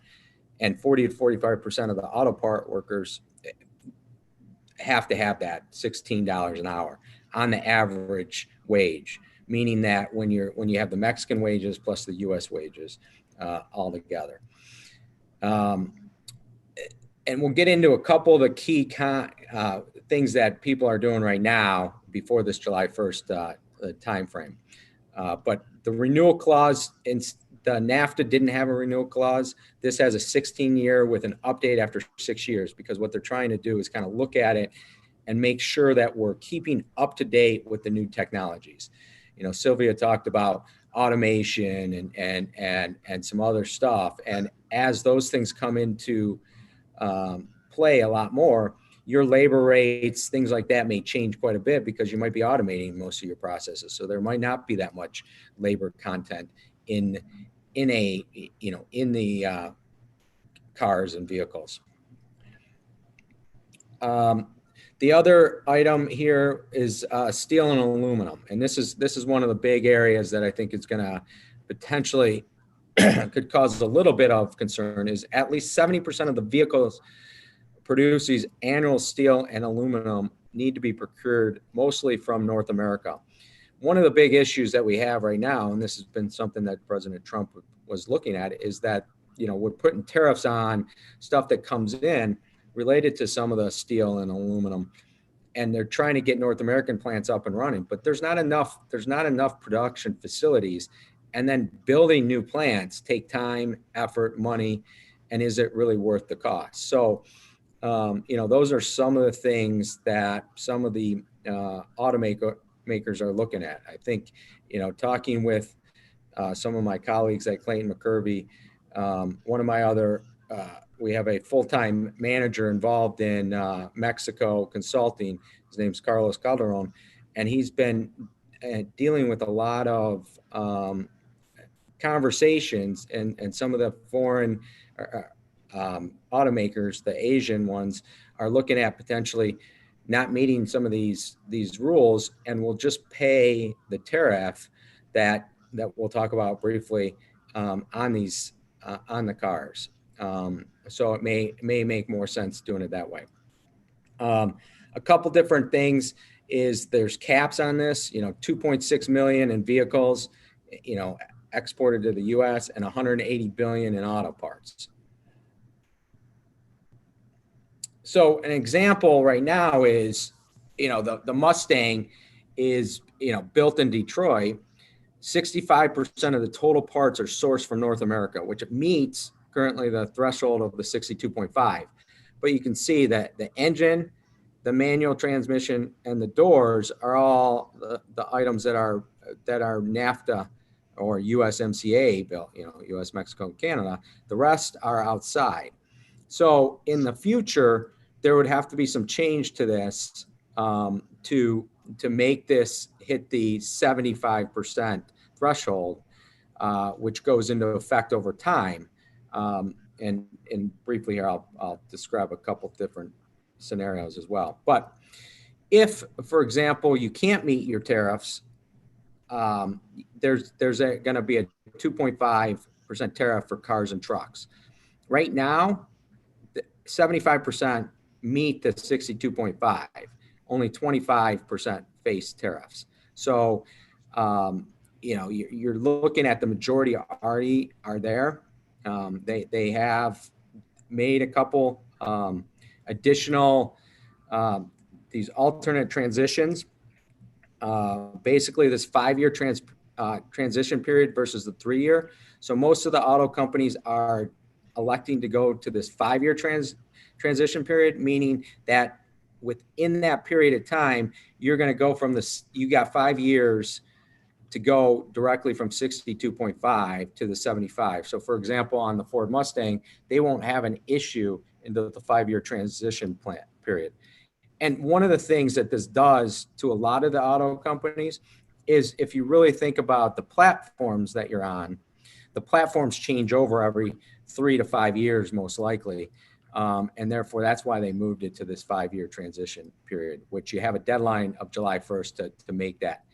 and 40 to 45% of the auto part workers have to have that $16 an hour on the average wage, meaning that when you have the Mexican wages plus the U.S. wages all together. And we'll get into a couple of the key things that people are doing right now before this July 1st timeframe. But the renewal clause, the NAFTA didn't have a renewal clause. This has a 16-year with an update after 6 years, because what they're trying to do is kind of look at it and make sure that we're keeping up to date with the new technologies. Sylvia talked about automation and some other stuff. And as those things come into play a lot more, your labor rates, things like that may change quite a bit because you might be automating most of your processes. So there might not be that much labor content in the cars and vehicles. The other item here is steel and aluminum, and this is one of the big areas that I think is going to potentially could cause a little bit of concern. Is at least 70% of the vehicles produces annual steel and aluminum need to be procured mostly from North America. One of the big issues that we have right now, and this has been something that President Trump was looking at, is that we're putting tariffs on stuff that comes in related to some of the steel and aluminum, and they're trying to get North American plants up and running, but there's not enough production facilities, and then building new plants take time, effort, money, and is it really worth the cost? So, those are some of the things that some of the automaker makers are looking at. I think, talking with some of my colleagues at Clayton McCurvey, one of my other, we have a full-time manager involved in Mexico consulting. His name's Carlos Calderon, and he's been dealing with a lot of conversations, and some of the foreign automakers, the Asian ones, are looking at potentially not meeting some of these rules, and will just pay the tariff that we'll talk about briefly on these on the cars. So it may make more sense doing it that way. A couple different things is there's caps on this, 2.6 million in vehicles, exported to the US, and 180 billion in auto parts. So an example right now is, the Mustang is, built in Detroit. 65% of the total parts are sourced from North America, which meets currently the threshold of the 62.5. But you can see that the engine, the manual transmission, and the doors are all the items that are NAFTA or USMCA built, US, Mexico, and Canada. The rest are outside. So in the future, there would have to be some change to this to make this hit the 75% threshold, which goes into effect over time. And briefly here, I'll describe a couple of different scenarios as well. But if, for example, you can't meet your tariffs, there's going to be a 2.5% tariff for cars and trucks. Right now, 75% meet the 62.5. Only 25% face tariffs. So, you're looking at the majority already are there. They have made a couple additional these alternate transitions. Basically, this 5-year transition period versus the 3-year. So most of the auto companies are electing to go to this 5-year transition period, meaning that within that period of time, you're going to go from this, you got 5 years to go directly from 62.5 to the 75. So for example, on the Ford Mustang, they won't have an issue into the 5-year transition plan period. And one of the things that this does to a lot of the auto companies is, if you really think about the platforms that you're on, the platforms change over every 3 to 5 years, most likely. And therefore, that's why they moved it to this 5-year transition period, which you have a deadline of July 1st to make that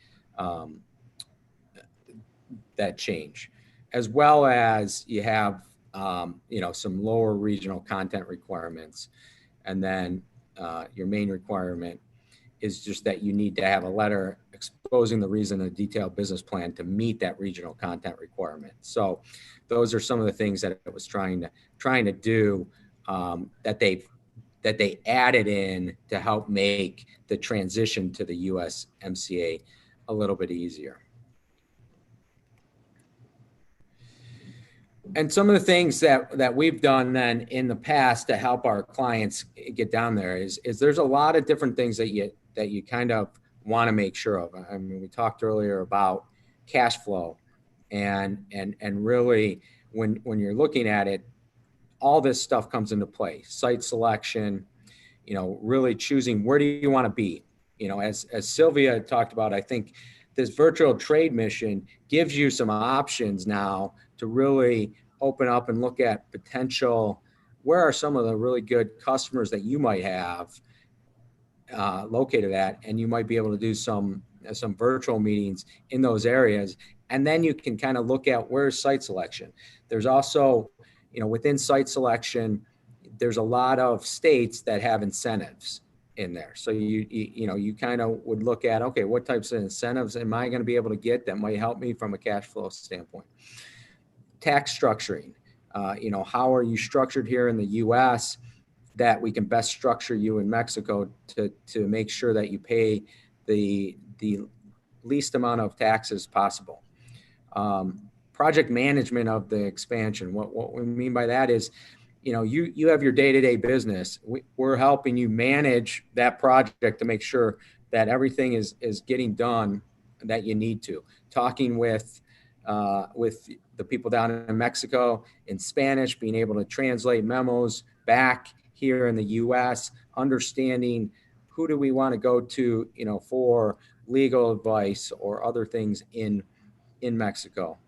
that change, as well as you have some lower regional content requirements. And then your main requirement is just that you need to have a letter exposing the reason, a detailed business plan to meet that regional content requirement. So those are some of the things that it was trying to do that they added in to help make the transition to the USMCA a little bit easier. And some of the things that we've done then in the past to help our clients get down there is there's a lot of different things that you kind of want to make sure of. I mean, we talked earlier about cash flow, and really when you're looking at it, all this stuff comes into play. Site selection, really choosing where do you want to be. As Sylvia talked about, I think this virtual trade mission gives you some options now to really open up and look at potential, where are some of the really good customers that you might have located at, and you might be able to do some virtual meetings in those areas. And then you can kind of look at where's site selection. There's also, within site selection, there's a lot of states that have incentives in there. So you kind of would look at, okay, what types of incentives am I going to be able to get that might help me from a cash flow standpoint? Tax structuring, how are you structured here in the US that we can best structure you in Mexico to make sure that you pay the least amount of taxes possible. Project management of the expansion. What we mean by that is, you have your day-to-day business. We're helping you manage that project to make sure that everything is getting done that you need to. Talking with the people down in Mexico in Spanish, being able to translate memos back here in the U.S., understanding who do we want to go to, for legal advice or other things in Mexico.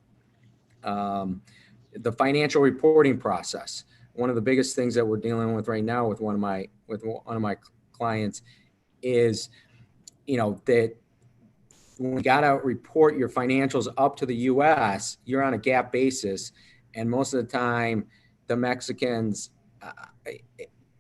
The financial reporting process. One of the biggest things that we're dealing with right now with one of my clients is, that when you got to report your financials up to the U.S., you're on a GAAP basis, and most of the time, the Mexicans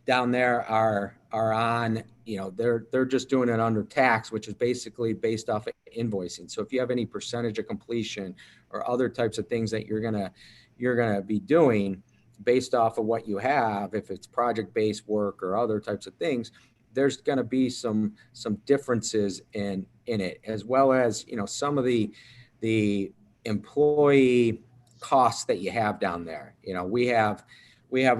down there are on, they're just doing it under tax, which is basically based off of invoicing. So if you have any percentage of completion or other types of things that you're gonna be doing based off of what you have, if it's project-based work or other types of things, there's going to be some differences in it, as well as, some of the employee costs that you have down there. We have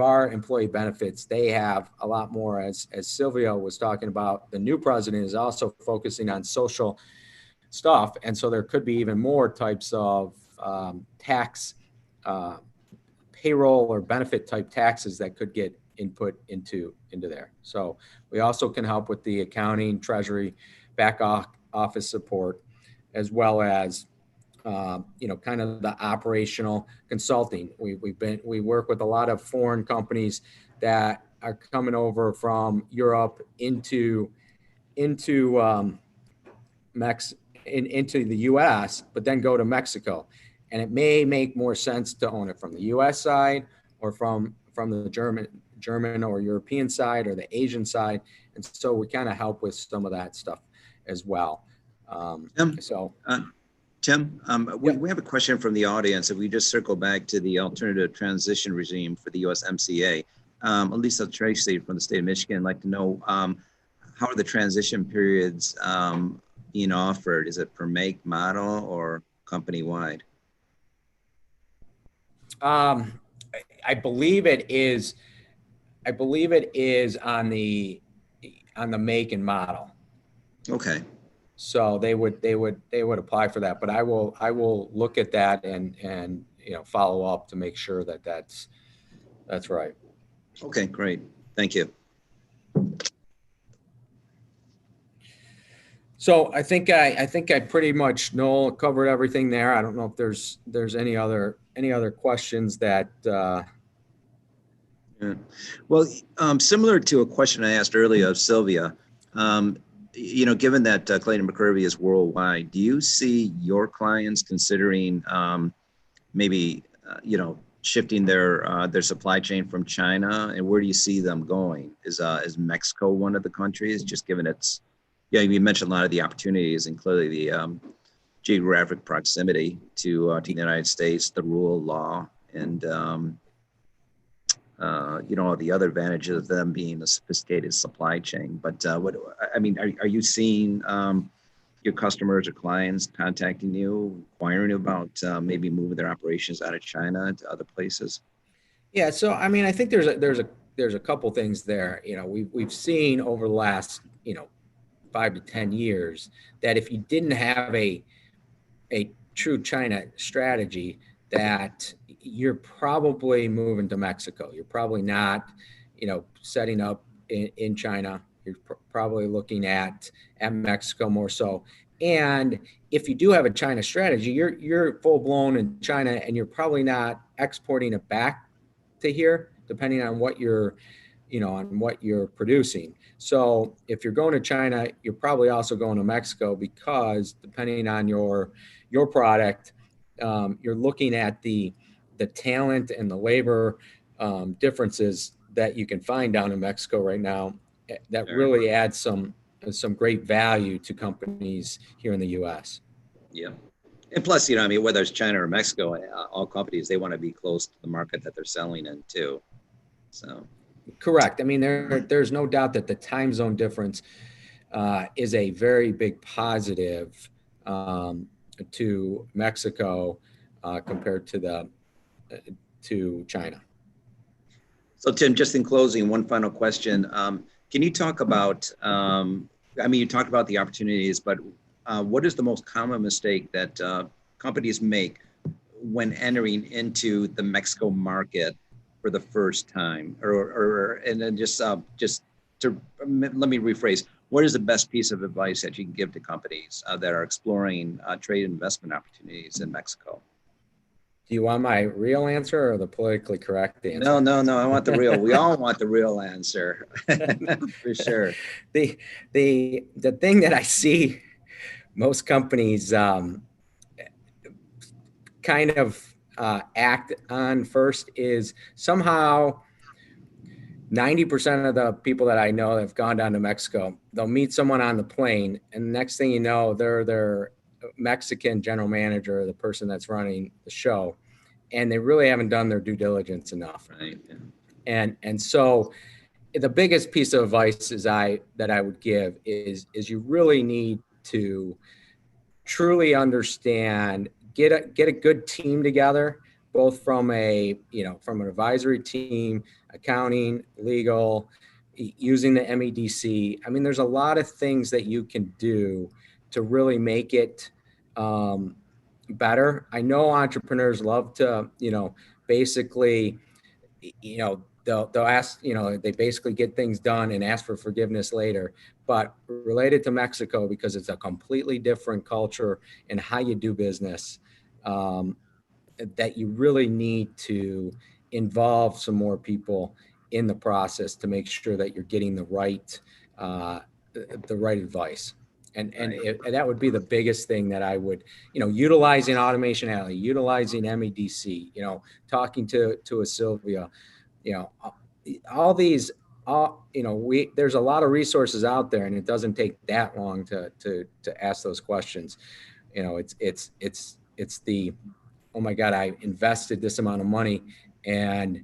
our employee benefits. They have a lot more, as Silvio was talking about. The new president is also focusing on social stuff. And so there could be even more types of tax, payroll or benefit type taxes that could get input into there. So we also can help with the accounting, treasury, back office support, as well as kind of the operational consulting. We work with a lot of foreign companies that are coming over from Europe into the U.S., but then go to Mexico. And it may make more sense to own it from the U.S. side or from the German or European side or the Asian side. And so we kind of help with some of that stuff as well. Tim, we have a question from the audience. If we just circle back to the alternative transition regime for the USMCA, Elisa Tracy from the state of Michigan would like to know, how are the transition periods being offered? Is it per make, model, or company-wide? I believe it is on the make and model. Okay. So they would apply for that, but I will look at that and follow up to make sure that that's right. Okay, great. Thank you. So I think I pretty much covered everything there. I don't know if there's any other questions that. Yeah. Well, similar to a question I asked earlier of Sylvia, given that Clayton McCurvey is worldwide, do you see your clients considering maybe shifting their supply chain from China, and where do you see them going? Is Mexico one of the countries, just given its, you mentioned a lot of the opportunities and clearly the geographic proximity to the United States, the rule of law, and the other advantages of them being a sophisticated supply chain. But are you seeing your customers or clients contacting you, inquiring about maybe moving their operations out of China to other places? Yeah, so I think there's a couple things there. We've seen over the last 5 to 10 years that if you didn't have a true China strategy, that you're probably moving to Mexico. You're probably not, setting up in China. You're probably looking at Mexico more so. And if you do have a China strategy, you're full blown in China, and you're probably not exporting it back to here, depending on what you're producing. So if you're going to China, you're probably also going to Mexico, because depending on your product, you're looking at the talent and the labor differences that you can find down in Mexico right now that really adds some great value to companies here in the U.S. Yeah. And plus, whether it's China or Mexico, all companies, they want to be close to the market that they're selling in too. So. Correct. There's no doubt that the time zone difference is a very big positive to Mexico compared to China. So Tim, just in closing, one final question. Can you talk about I mean, you talked about the opportunities, but what is the most common mistake that companies make when entering into the Mexico market for the first time? And then just to let me rephrase, what is the best piece of advice that you can give to companies that are exploring trade investment opportunities in Mexico? Do you want my real answer or the politically correct answer? No. I want the real. We all want the real answer, for sure. The thing that I see most companies kind of act on first is somehow 90% of the people that I know that have gone down to Mexico, they'll meet someone on the plane, and the next thing you know, they're their Mexican general manager, the person that's running the show, and they really haven't done their due diligence enough. Right. Yeah. And so the biggest piece of advice that I would give is you really need to truly understand, get a good team together, both from an advisory team, accounting, legal, using the MEDC. I mean, there's a lot of things that you can do to really make it better. I know entrepreneurs love to, basically, they'll ask, they basically get things done and ask for forgiveness later. But related to Mexico, because it's a completely different culture and how you do business, that you really need to involve some more people in the process to make sure that you're getting the right advice. And that would be the biggest thing that I would, utilizing Automation Alley, utilizing MEDC, talking to a Sylvia, all these, there's a lot of resources out there, and it doesn't take that long to ask those questions. It's the, oh my God, I invested this amount of money and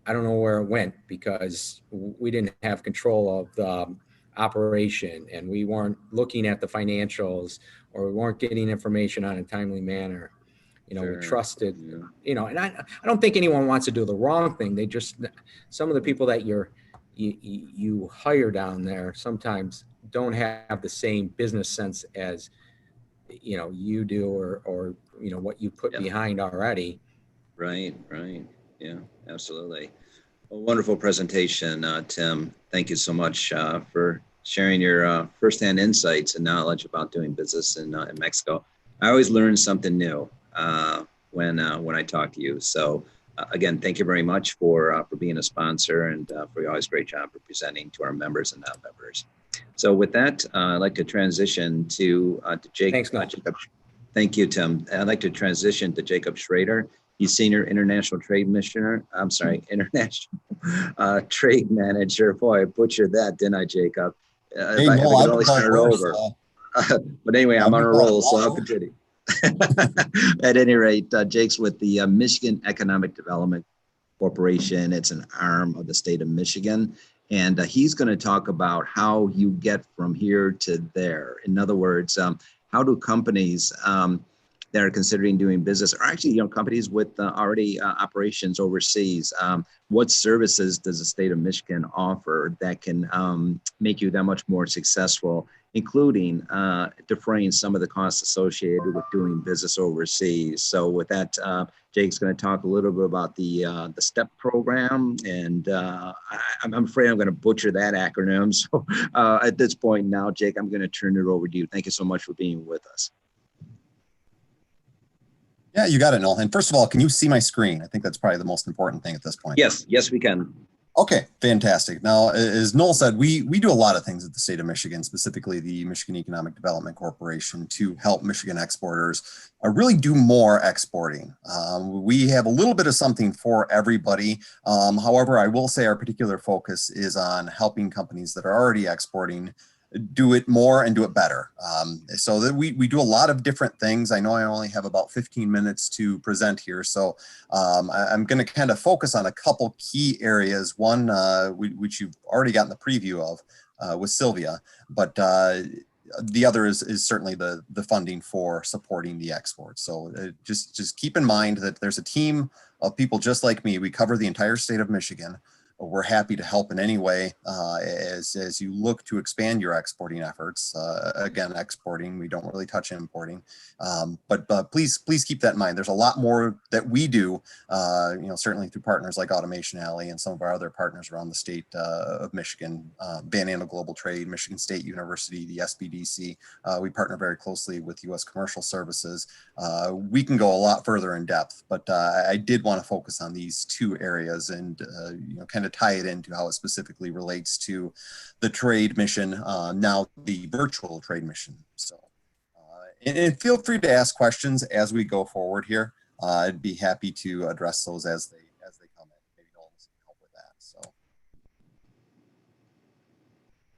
I don't know where it went because we didn't have control of the operation and we weren't looking at the financials or we weren't getting information on a timely manner. Sure. We trusted, and I don't think anyone wants to do the wrong thing. They just, some of the people that you hire down there sometimes don't have the same business sense as, you do or what you put behind already. Right. Yeah, absolutely. A wonderful presentation, Tim. Thank you so much for sharing your firsthand insights and knowledge about doing business in Mexico. I always learn something new when I talk to you. So again, thank you very much for being a sponsor and for your always great job of presenting to our members and non-members. So with that, I'd like to transition to Jacob. Thanks, Jacob. Thank you, Tim. I'd like to transition to Jacob Schrader. He's Senior International Trade Missioner. I'm sorry, International Trade Manager. Boy, I butchered that, didn't I, Jacob? Hey, I could no, only start over. But anyway, I'm on a roll, so I'll continue. At any rate, Jake's with the Michigan Economic Development Corporation. It's an arm of the state of Michigan. And he's going to talk about how you get from here to there. In other words, how do companies that are considering doing business, or actually, companies with already operations overseas, what services does the state of Michigan offer that can make you that much more successful, including defraying some of the costs associated with doing business overseas? So with that, Jake's going to talk a little bit about the STEP program, and I'm afraid I'm going to butcher that acronym. So at this point now, Jake, I'm going to turn it over to you. Thank you so much for being with us. Yeah, you got it, Noel. And first of all, can you see my screen? I think that's probably the most important thing at this point. Yes, we can. Okay, fantastic. Now, as Noel said, we do a lot of things at the state of Michigan, specifically the Michigan Economic Development Corporation, to help Michigan exporters really do more exporting. We have a little bit of something for everybody. However, I will say our particular focus is on helping companies that are already exporting do it more and do it better. So that we do a lot of different things. I know I only have about 15 minutes to present here. So I'm going to kind of focus on a couple key areas. One, which you've already gotten the preview of with Sylvia, but the other is certainly the funding for supporting the export. So just keep in mind that there's a team of people just like me. We cover the entire state of Michigan. we're happy to help in any way as you look to expand your exporting efforts. Again, exporting, we don't really touch importing, but please keep that in mind. There's a lot more that we do, certainly through partners like Automation Alley and some of our other partners around the state of Michigan, Banana Global Trade, Michigan State University, the SBDC. We partner very closely with U.S. Commercial Services. We can go a lot further in depth, but I did want to focus on these two areas and kind of tie it into how it specifically relates to the trade mission, now the virtual trade mission. So, and feel free to ask questions as we go forward here. I'd be happy to address those as they come in. Maybe Noel can help with that. So,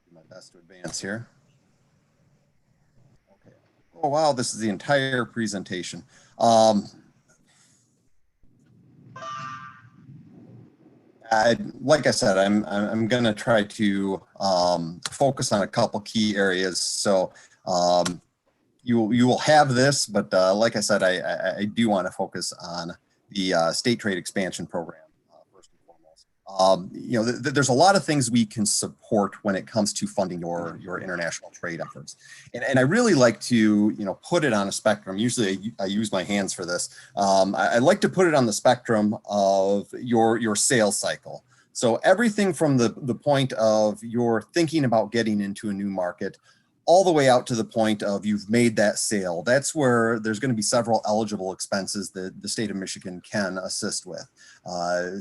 do my best to advance here. Okay. Oh wow, this is the entire presentation. Like I said, I'm going to try to focus on a couple key areas. So you will have this, but like I said, I do want to focus on the state trade expansion program first and foremost. There's a lot of things we can support when it comes to funding your international trade efforts, and I really like to put it on a spectrum. Usually I use my hands for this. I like to put it on the spectrum of your sales cycle. So everything from the point of you're thinking about getting into a new market, all the way out to the point of you've made that sale. That's where there's going to be several eligible expenses that the state of Michigan can assist with.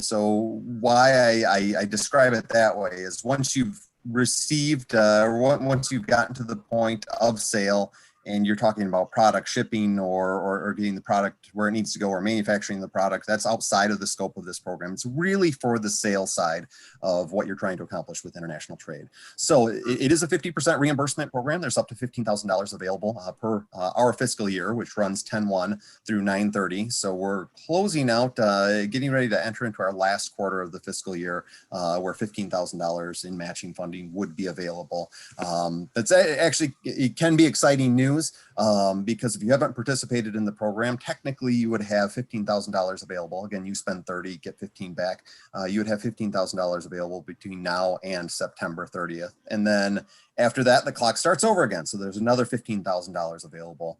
So why I describe it that way is once you've received, once you've gotten to the point of sale, and you're talking about product shipping or getting the product where it needs to go or manufacturing the product, that's outside of the scope of this program. It's really for the sales side of what you're trying to accomplish with international trade. So it is a 50% reimbursement program. There's up to $15,000 available per our fiscal year, which runs 10/1 through 9/30. So we're closing out, getting ready to enter into our last quarter of the fiscal year where $15,000 in matching funding would be available. That's actually, it can be exciting news. Because if you haven't participated in the program, technically you would have $15,000 available. Again, you spend 30, get 15 back. You would have $15,000 available between now and September 30th. And then after that, the clock starts over again. So there's another $15,000 available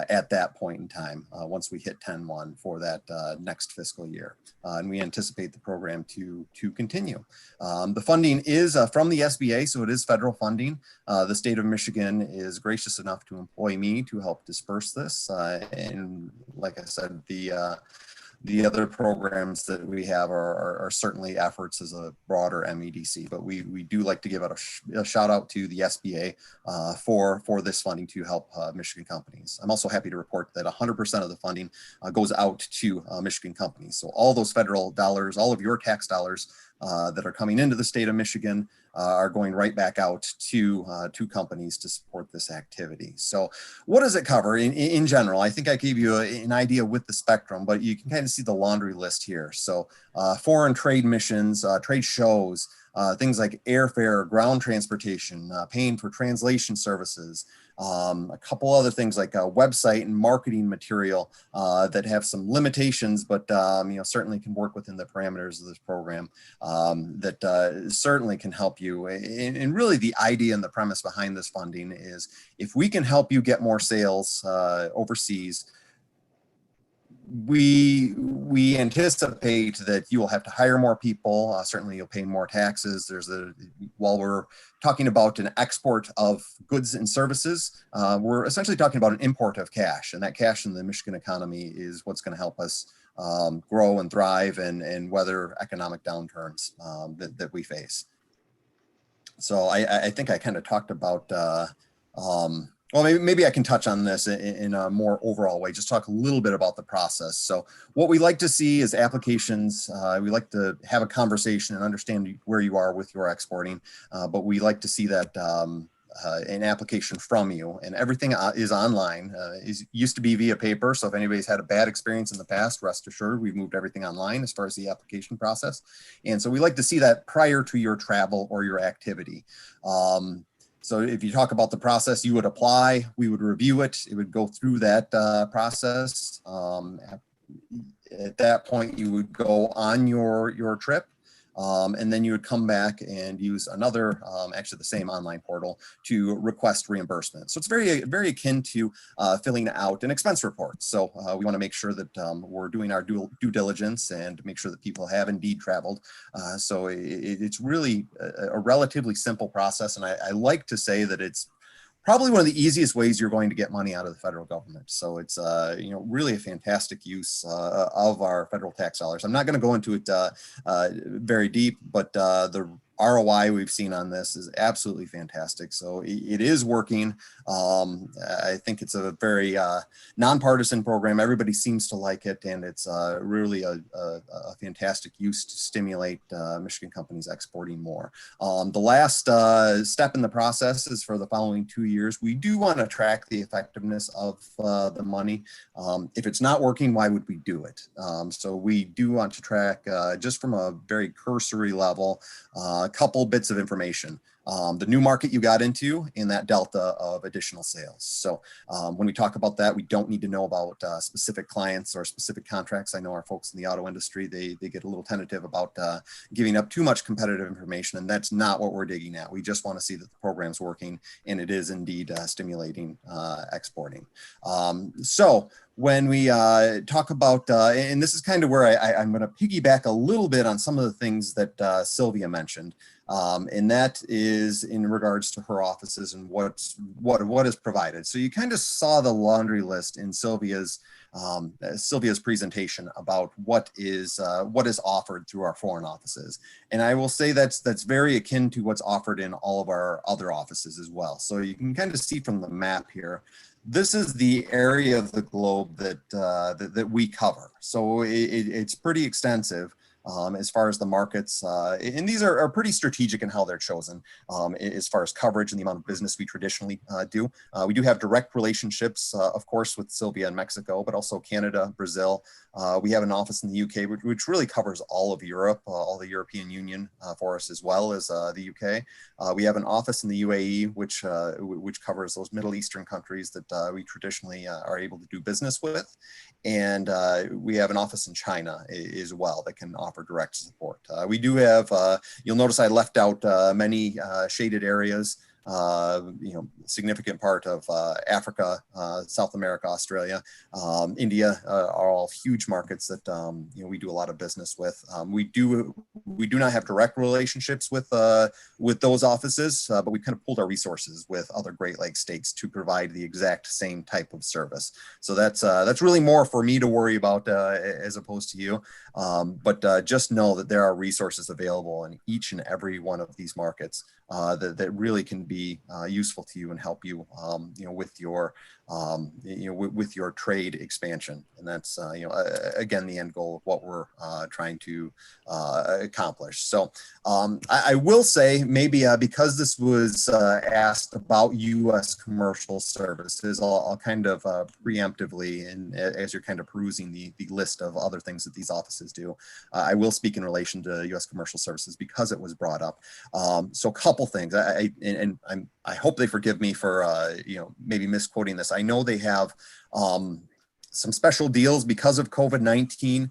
at that point in time, once we hit 10/1 for that next fiscal year. And we anticipate the program to continue. The funding is from the SBA, so it is federal funding. The state of Michigan is gracious enough to employ me to help disperse this. And like I said, the other programs that we have are certainly efforts as a broader MEDC, but we do like to give out a shout out to the SBA for this funding to help Michigan companies. I'm also happy to report that 100% of the funding goes out to Michigan companies. So all those federal dollars, all of your tax dollars that are coming into the state of Michigan are going right back out to companies to support this activity. So what does it cover in general? I think I gave you an idea with the spectrum, but you can kind of see the laundry list here. So foreign trade missions, trade shows, things like airfare, ground transportation, paying for translation services, a couple other things like a website and marketing material that have some limitations, but certainly can work within the parameters of this program that certainly can help you. And really the idea and the premise behind this funding is if we can help you get more sales overseas, we anticipate that you will have to hire more people. Certainly you'll pay more taxes. While we're talking about an export of goods and services, we're essentially talking about an import of cash, and that cash in the Michigan economy is what's going to help us grow and thrive and weather economic downturns that we face. So I think I kind of talked about well, maybe I can touch on this in a more overall way, just talk a little bit about the process. So what we like to see is applications. We like to have a conversation and understand where you are with your exporting, but we like to see that an application from you, and everything is online. Used to be via paper. So if anybody's had a bad experience in the past, rest assured, we've moved everything online as far as the application process. And so we like to see that prior to your travel or your activity. So if you talk about the process, you would apply, we would review it, it would go through that process. At that point, you would go on your trip. And then you would come back and use another, actually the same online portal to request reimbursement. So it's very akin to filling out an expense report. So we want to make sure that we're doing our due diligence and make sure that people have indeed traveled. So it's really a relatively simple process. And I like to say that it's probably one of the easiest ways you're going to get money out of the federal government. So it's really a fantastic use of our federal tax dollars. I'm not going to go into it very deep, but the ROI we've seen on this is absolutely fantastic. So it is working. I think it's a very nonpartisan program. Everybody seems to like it, and it's really a fantastic use to stimulate Michigan companies exporting more. The last step in the process is for the following 2 years. We do want to track the effectiveness of the money. If it's not working, why would we do it? So we do want to track just from a very cursory level, a couple bits of information. The new market you got into and that delta of additional sales. So when we talk about that, we don't need to know about specific clients or specific contracts. I know our folks in the auto industry, they get a little tentative about giving up too much competitive information, and that's not what we're digging at. We just want to see that the program's working and it is indeed stimulating exporting. So when we talk about, and this is kind of where I'm going to piggyback a little bit on some of the things that Sylvia mentioned. And that is in regards to her offices and what is provided. So you kind of saw the laundry list in Sylvia's presentation about what is offered through our foreign offices. And I will say that's very akin to what's offered in all of our other offices as well. So you can kind of see from the map here, this is the area of the globe that we cover. So it's pretty extensive. As far as the markets, and these are pretty strategic in how they're chosen as far as coverage and the amount of business we traditionally do. We do have direct relationships, of course, with Sylvia in Mexico, but also Canada, Brazil. We have an office in the UK, which really covers all of Europe, all the European Union for us, as well as the UK. We have an office in the UAE, which covers those Middle Eastern countries that we traditionally are able to do business with. And we have an office in China as well that can offer direct support. We do have, you'll notice I left out many shaded areas, significant part of Africa, South America, Australia, India are all huge markets that we do a lot of business with. We do not have direct relationships with those offices, but we kind of pulled our resources with other Great Lakes states to provide the exact same type of service. So that's really more for me to worry about as opposed to you. But just know that there are resources available in each and every one of these markets that really can be useful to you and help you, with your with your trade expansion. And that's again the end goal of what we're trying to accomplish. So I will say maybe because this was asked about U.S. commercial services, I'll kind of preemptively, and as you're kind of perusing the list of other things that these offices do, I will speak in relation to U.S. commercial services because it was brought up. So a couple things. I hope they forgive me for maybe misquoting this. I know they have some special deals because of COVID-19,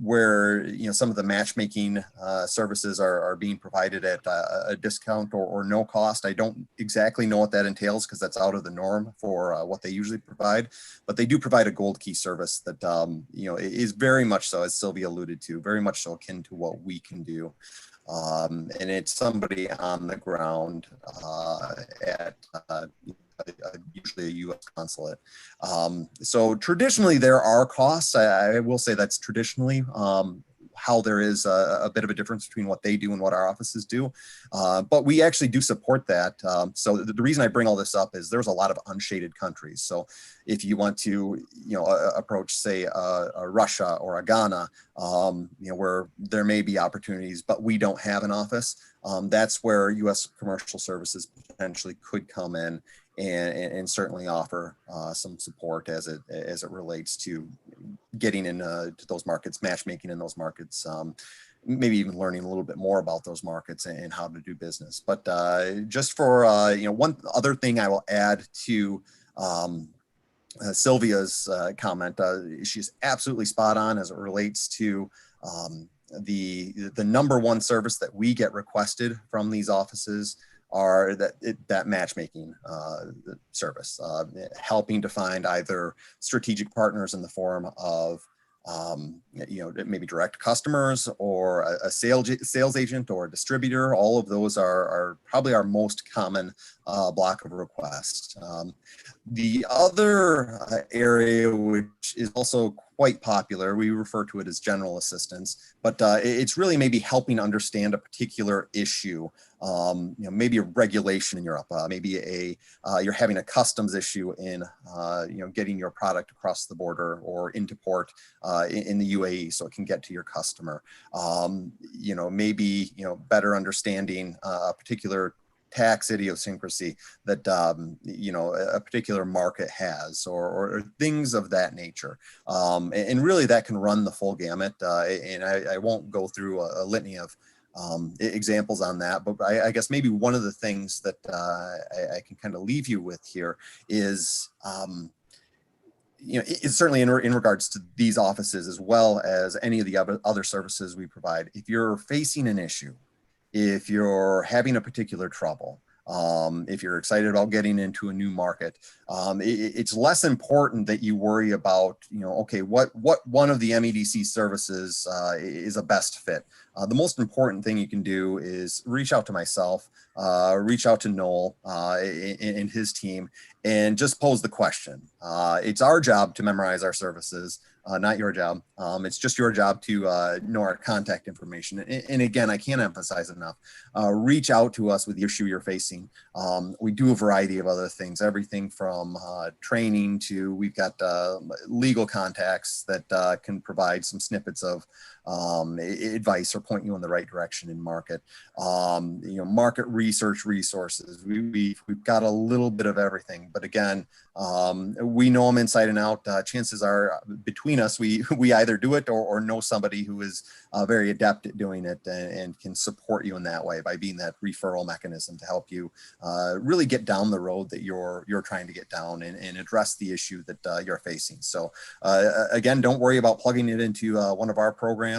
where some of the matchmaking services are being provided at a discount or no cost. I don't exactly know what that entails because that's out of the norm for what they usually provide, but they do provide a gold key service that is very much so, as Sylvia alluded to, very much so akin to what we can do. And it's somebody on the ground at usually a U.S. consulate. So traditionally there are costs. I will say that's traditionally how there is a bit of a difference between what they do and what our offices do. But we actually do support that. So the reason I bring all this up is there's a lot of unshaded countries. So if you want to, approach, say, a Russia or a Ghana, where there may be opportunities, but we don't have an office, that's where U.S. commercial services potentially could come in and certainly offer some support as it relates to getting into those markets, matchmaking in those markets, maybe even learning a little bit more about those markets and how to do business. But just for one other thing I will add to Sylvia's comment, she's absolutely spot on as it relates to the number one service that we get requested from these offices are that matchmaking service, helping to find either strategic partners in the form of maybe direct customers or a sales agent or a distributor. All of those are probably our most common block of requests. The other area, which is also quite popular, we refer to it as general assistance, but it's really maybe helping understand a particular issue. Maybe a regulation in Europe, maybe you're having a customs issue in getting your product across the border or into port in the UAE so it can get to your customer. Maybe better understanding a particular tax idiosyncrasy that a particular market has, or things of that nature, and really that can run the full gamut. And I won't go through a litany of examples on that, but I guess maybe one of the things that I can kind of leave you with here is it's certainly in regards to these offices as well as any of the other services we provide. If you're facing an issue, if you're having a particular trouble, if you're excited about getting into a new market, it's less important that you worry about, okay, what one of the MEDC services is a best fit. The most important thing you can do is reach out to myself, reach out to Noel and his team, and just pose the question. It's our job to memorize our services. Not your job. It's just your job to know our contact information. And again, I can't emphasize enough, reach out to us with the issue you're facing. We do a variety of other things, everything from training to we've got legal contacts that can provide some snippets of advice or point you in the right direction in market. Market research resources. We've got a little bit of everything, but again, we know them inside and out. Chances are between us, we either do it or know somebody who is very adept at doing it and can support you in that way by being that referral mechanism to help you really get down the road that you're trying to get down and address the issue that you're facing. So again, don't worry about plugging it into one of our programs.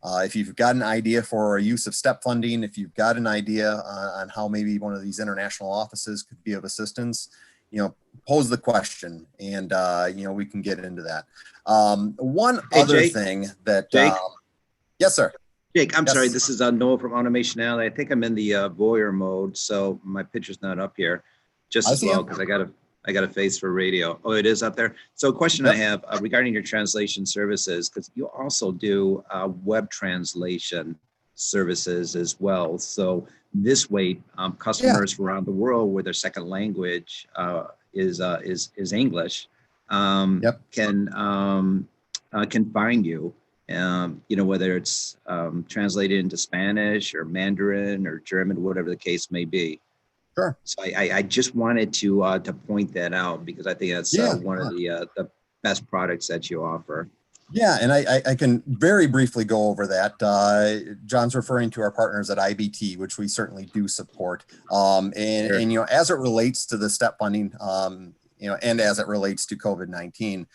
If you've got an idea for a use of STEP funding, if you've got an idea on how maybe one of these international offices could be of assistance, pose the question and, we can get into that. One other Jake, thing that, Jake? Yes, sir. Jake, I'm Yes. sorry, this is Noah from Automation Alley. I think I'm in the voyeur mode, so my picture's not up here just I as see well him. because I got a face for radio. Oh, it is up there. So a question I have regarding your translation services, because you also do web translation services as well. So this way, customers around the world where their second language is English can find you. Whether it's translated into Spanish or Mandarin or German, whatever the case may be. Sure. So I just wanted to point that out because I think that's one of the best products that you offer. Yeah, and I can very briefly go over that. John's referring to our partners at IBT, which we certainly do support. And as it relates to the STEP funding, and as it relates to COVID-19,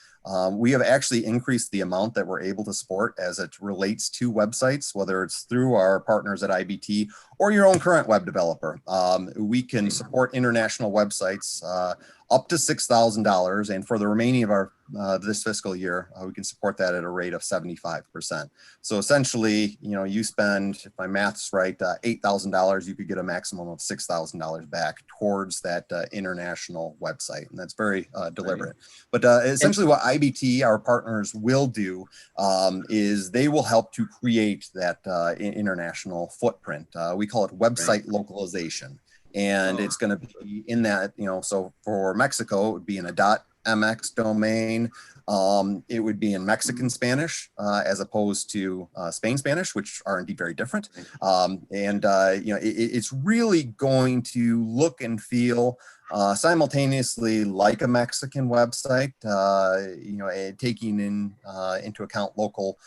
we have actually increased the amount that we're able to support as it relates to websites, whether it's through our partners at IBT or your own current web developer. We can support international websites up to $6,000, and for the remaining of our this fiscal year, we can support that at a rate of 75%. So essentially, you spend, if my math's right, $8,000, you could get a maximum of $6,000 back towards that international website, and that's very deliberate. But essentially, what IBT, our partners, will do is they will help to create that international footprint. We call it website localization. And it's going to be in that, so for Mexico, it would be in a .mx domain. It would be in Mexican Spanish as opposed to Spain Spanish, which are indeed very different. It's really going to look and feel simultaneously like a Mexican website, taking into account local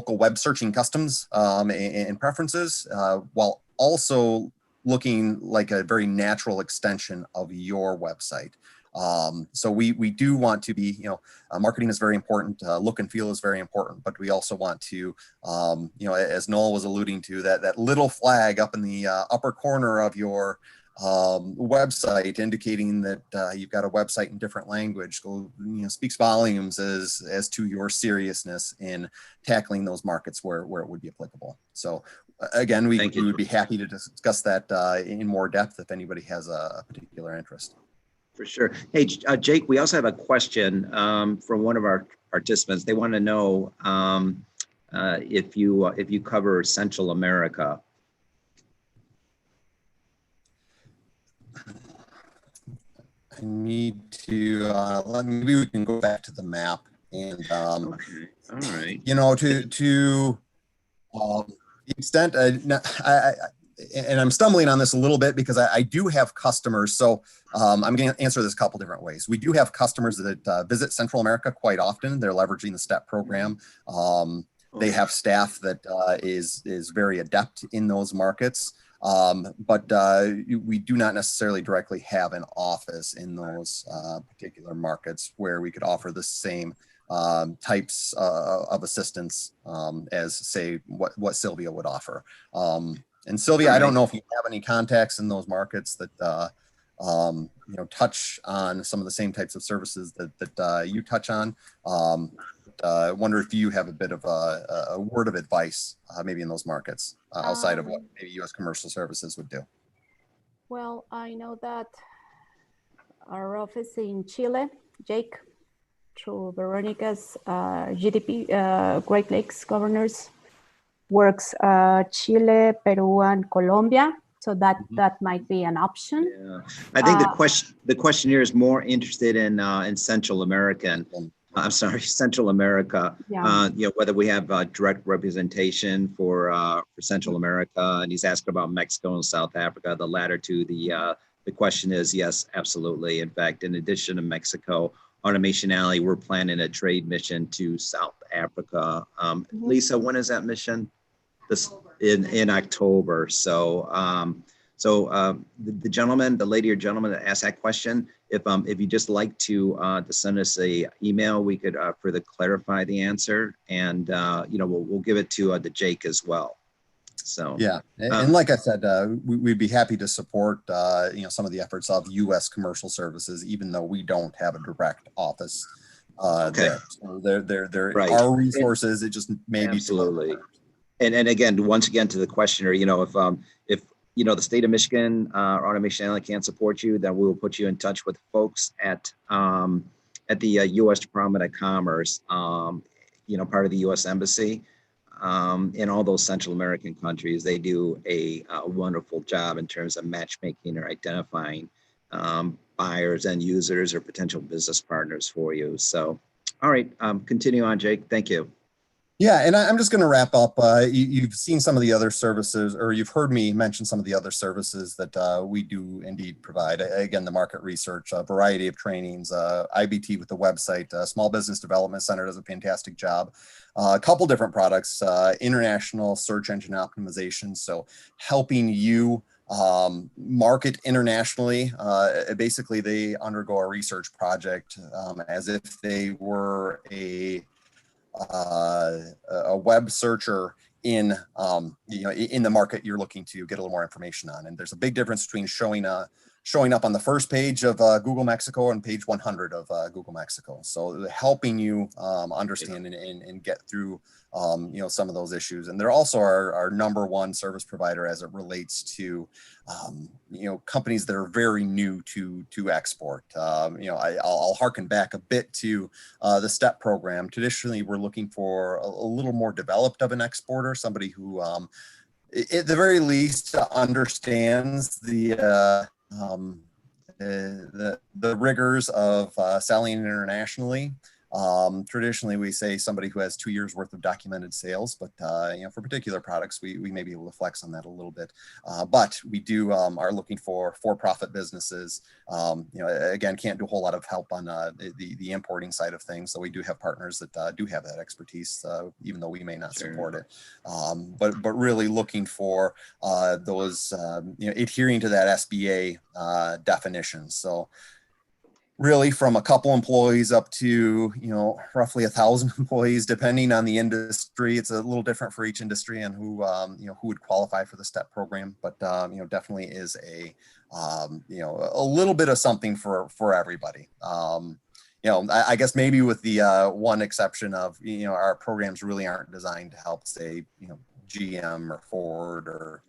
web searching customs and preferences, while also looking like a very natural extension of your website. So we do want to be, marketing is very important. Look and feel is very important, but we also want to, as Noel was alluding to, that little flag up in the upper corner of your website indicating that you've got a website in different language speaks volumes as to your seriousness in tackling those markets where it would be applicable. So again, we would be happy to discuss that in more depth if anybody has a particular interest. For sure. Hey, Jake, we also have a question from one of our participants. They want to know if you cover Central America. I need to maybe we can go back to the map and Okay. All right. to the extent and I'm stumbling on this a little bit because I do have customers. So I'm going to answer this a couple different ways. We do have customers that visit Central America quite often. They're leveraging the STEP program. They have staff that is very adept in those markets. But we do not necessarily directly have an office in those particular markets where we could offer the same types of assistance as, say, what Sylvia would offer. And Sylvia, I don't know if you have any contacts in those markets that touch on some of the same types of services that you touch on. I wonder if you have a bit of a word of advice, maybe in those markets outside of what maybe U.S. Commercial Services would do. Well, I know that our office in Chile, Jake, through Veronica's GDP, Great Lakes Governors, works Chile, Peru, and Colombia. So that might be an option. Yeah, I think the question here is more interested in Central American. I'm sorry, Central America. Yeah. Whether we have direct representation for Central America, and he's asking about Mexico and South Africa. The latter two, the question is yes, absolutely. In fact, in addition to Mexico, Automation Alley, we're planning a trade mission to South Africa. Lisa, when is that mission? This in October. So the lady or gentleman that asked that question, if you'd just like to send us a email, we could further clarify the answer, and we'll give it to the Jake as well. So yeah, and like I said, we'd be happy to support some of the efforts of U.S. Commercial Services, even though we don't have a direct office there. So there Right. are resources. It just maybe absolutely. And again, once again, to the questioner, if the state of Michigan Automation Alley can't support you, then we will put you in touch with folks at the U.S. Department of Commerce, part of the U.S. Embassy. In all those Central American countries, they do a wonderful job in terms of matchmaking or identifying buyers and users or potential business partners for you. So, all right, continue on, Jake. Thank you. Yeah, and I'm just going to wrap up. You've seen some of the other services, or you've heard me mention some of the other services that we do indeed provide. Again, the market research, a variety of trainings, IBT with the website, Small Business Development Center does a fantastic job. A couple different products, international search engine optimization, so helping you market internationally. Basically, they undergo a research project as if they were a web searcher in in the market you're looking to get a little more information on. And there's a big difference between showing up on the first page of Google Mexico and page 100 of Google Mexico. So helping you understand and get through some of those issues. And they're also our number one service provider as it relates to companies that are very new to export. I'll harken back a bit to the STEP program. Traditionally, we're looking for a little more developed of an exporter, somebody who at the very least understands the rigors of selling internationally. Traditionally, we say somebody who has 2 years worth of documented sales, but for particular products, we may be able to flex on that a little bit. But we do are looking for-profit businesses. Again, can't do a whole lot of help on the importing side of things. So we do have partners that do have that expertise, even though we may not support it. But really looking for those, adhering to that SBA definition. So really from a couple employees up to, roughly 1,000 employees, depending on the industry. It's a little different for each industry and who would qualify for the STEP program, but, definitely is a little bit of something for everybody. I guess maybe with the one exception of, our programs really aren't designed to help, say, GM or Ford or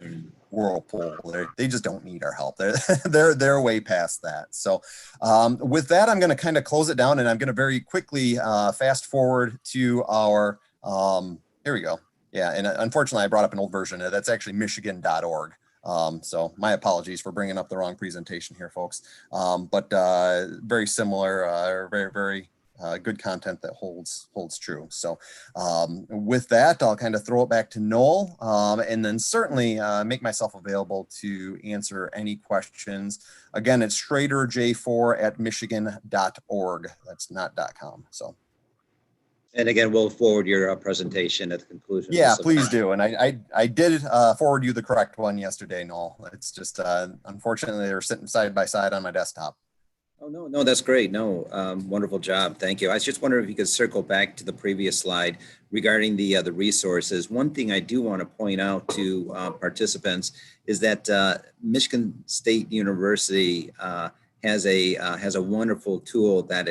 Whirlpool. They just don't need our help. They're way past that. So with that, I'm going to kind of close it down, and I'm going to very quickly fast forward to our, here we go. Yeah. And unfortunately I brought up an old version. That's actually michigan.org. So my apologies for bringing up the wrong presentation here, folks. But very similar, very, very good content that holds true. So with that, I'll kind of throw it back to Noel, and then certainly make myself available to answer any questions. Again, it's schraderj4@michigan.org. That's not .com. So. And again, we'll forward your presentation at the conclusion. Yeah, please do. And I did forward you the correct one yesterday, Noel. It's just, unfortunately, they're sitting side by side on my desktop. Oh, no, that's great. No, wonderful job. Thank you. I was just wondering if you could circle back to the previous slide regarding the resources. One thing I do want to point out to participants is that Michigan State University has a wonderful tool that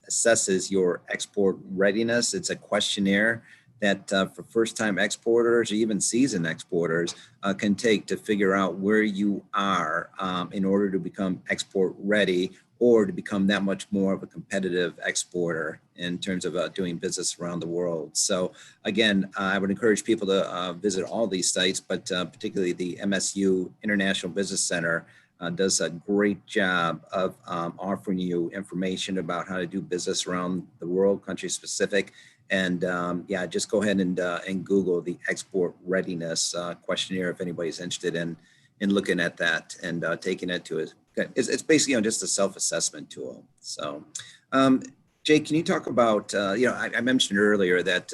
assesses your export readiness. It's a questionnaire that for first-time exporters or even seasoned exporters can take to figure out where you are in order to become export ready or to become that much more of a competitive exporter in terms of doing business around the world. So again, I would encourage people to visit all these sites, but particularly the MSU International Business Center does a great job of offering you information about how to do business around the world, country specific. And yeah, just go ahead and Google the export readiness questionnaire if anybody's interested in looking at that and taking it to it. It's basically just a self-assessment tool. So, Jake, can you talk about, I mentioned earlier that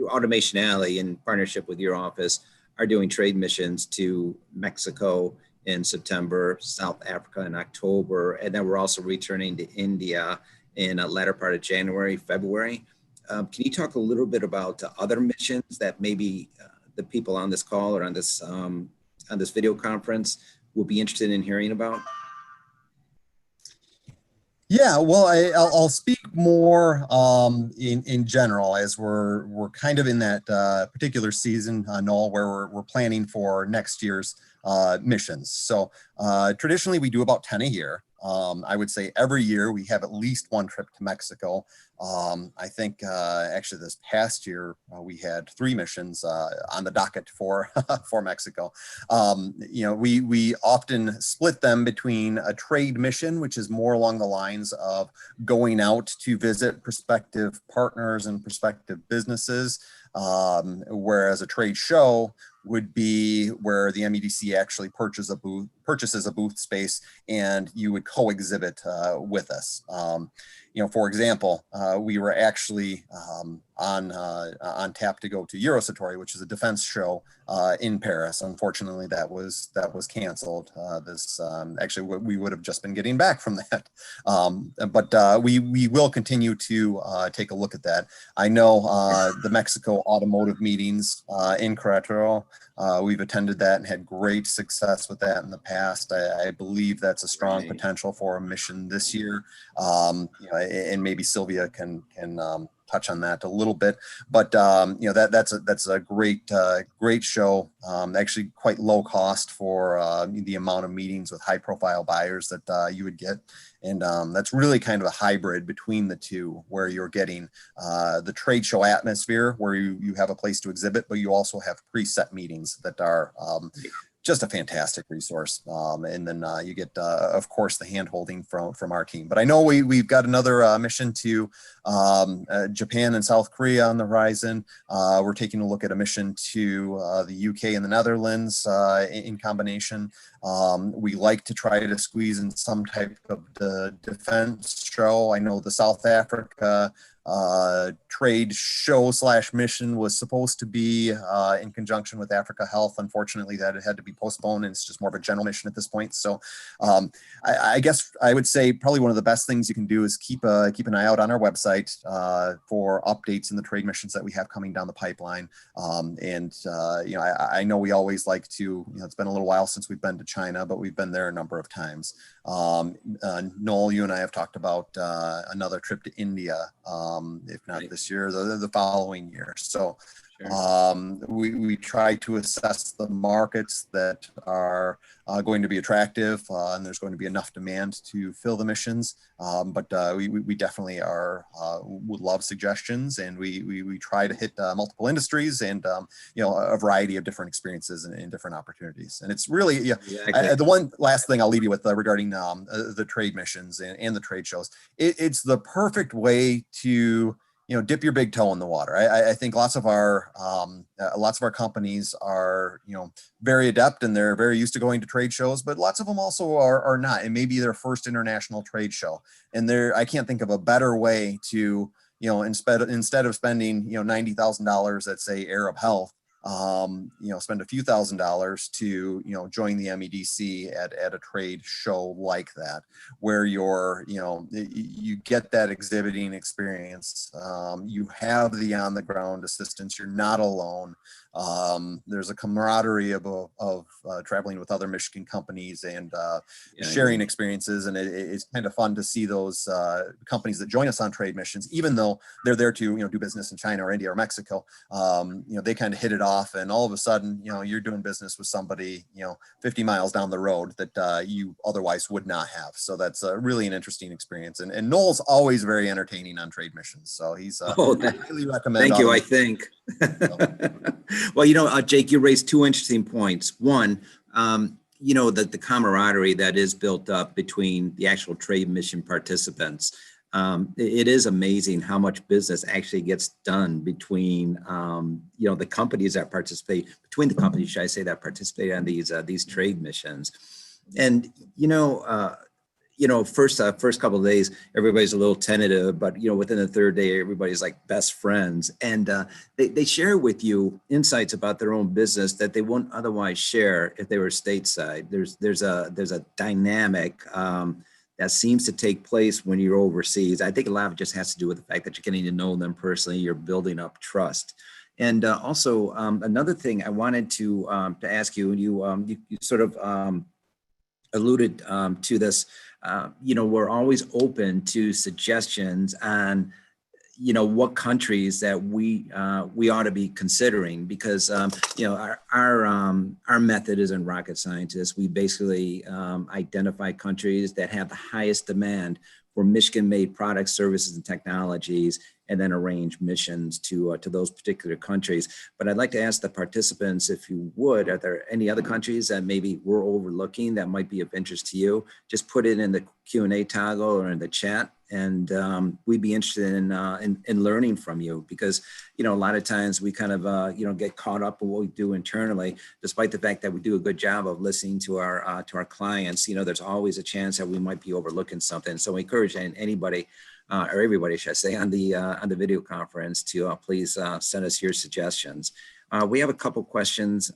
Automation Alley, in partnership with your office, are doing trade missions to Mexico in September, South Africa in October, and then we're also returning to India in a latter part of January, February. Can you talk a little bit about other missions that maybe the people on this call or on this video conference will be interested in hearing about? Yeah, well, I'll speak more in general as we're kind of in that particular season, Noel, where we're planning for next year's missions. So traditionally we do about 10 a year. I would say every year we have at least one trip to Mexico. I think actually this past year we had 3 missions on the docket for Mexico. We often split them between a trade mission, which is more along the lines of going out to visit prospective partners and prospective businesses, whereas a trade show would be where the MEDC actually purchases a booth space and you would co-exhibit with us. For example, we were actually on tap to go to Eurosatori, which is a defense show in Paris. Unfortunately, that was canceled. Actually, we would have just been getting back from that. But we will continue to take a look at that. I know the Mexico automotive meetings in Querétaro. We've attended that and had great success with that in the past. I believe that's a strong potential for a mission this year. And maybe Sylvia can touch on that a little bit, but that's a great show. Actually, quite low cost for the amount of meetings with high profile buyers that you would get, and that's really kind of a hybrid between the two, where you're getting the trade show atmosphere, where you have a place to exhibit, but you also have preset meetings that are just a fantastic resource. And then you get, of course, the hand-holding from our team. But I know we've got another mission to Japan and South Korea on the horizon. We're taking a look at a mission to the UK and the Netherlands in combination. We like to try to squeeze in some type of the defense show. I know the South Africa trade show / mission was supposed to be in conjunction with Africa Health. Unfortunately, that it had to be postponed, and it's just more of a general mission at this point. So I guess I would say probably one of the best things you can do is keep an eye out on our website for updates in the trade missions that we have coming down the pipeline. I know we always like to, it's been a little while since we've been to China, but we've been there a number of times. Noel, you and I have talked about another trip to India, if not this year, the following year. So we try to assess the markets that are going to be attractive, and there's going to be enough demand to fill the missions. But we definitely would love suggestions, and we try to hit multiple industries and a variety of different experiences and different opportunities. And it's really the one last thing I'll leave you with regarding the trade missions and the trade shows. It's the perfect way to dip your big toe in the water. I think lots of our companies are, very adept and they're very used to going to trade shows, but lots of them also are not. It may be their first international trade show. And I can't think of a better way to, instead of spending, $90,000 at say Arab Health, spend a few $1,000s to, join the MEDC at a trade show like that, where you get that exhibiting experience. You have the on the ground assistance. You're not alone. There's a camaraderie of traveling with other Michigan companies and sharing experiences. And it's kind of fun to see those companies that join us on trade missions, even though they're there to, do business in China or India or Mexico. They kind of hit it off, and all of a sudden, you're doing business with somebody, 50 miles down the road that you otherwise would not have. So that's really an interesting experience. And Noel's always very entertaining on trade missions. So he's highly recommend. Thank you, I think. Well, Jake, you raised two interesting points. One, the camaraderie that is built up between the actual trade mission participants. It is amazing how much business actually gets done between, the companies that participate, between the companies, should I say, that participate on these trade missions. And, first couple of days, everybody's a little tentative, but, within the third day, everybody's like best friends. And they share with you insights about their own business that they wouldn't otherwise share if they were stateside. There's a dynamic that seems to take place when you're overseas. I think a lot of it just has to do with the fact that you're getting to know them personally, you're building up trust. And also another thing I wanted to ask you, and you sort of alluded to this, we're always open to suggestions on, what countries that we ought to be considering, because our method isn't rocket scientists. We basically identify countries that have the highest demand for Michigan-made products, services, and technologies, and then arrange missions to those particular countries. But I'd like to ask the participants, if you would, are there any other countries that maybe we're overlooking that might be of interest to you? Just put it in the Q&A toggle or in the chat, and we'd be interested in learning from you, because a lot of times we kind of get caught up in what we do internally, despite the fact that we do a good job of listening to our clients. There's always a chance that we might be overlooking something. So we encourage anybody, or everybody, should I say, on the video conference to please send us your suggestions. We have a couple questions.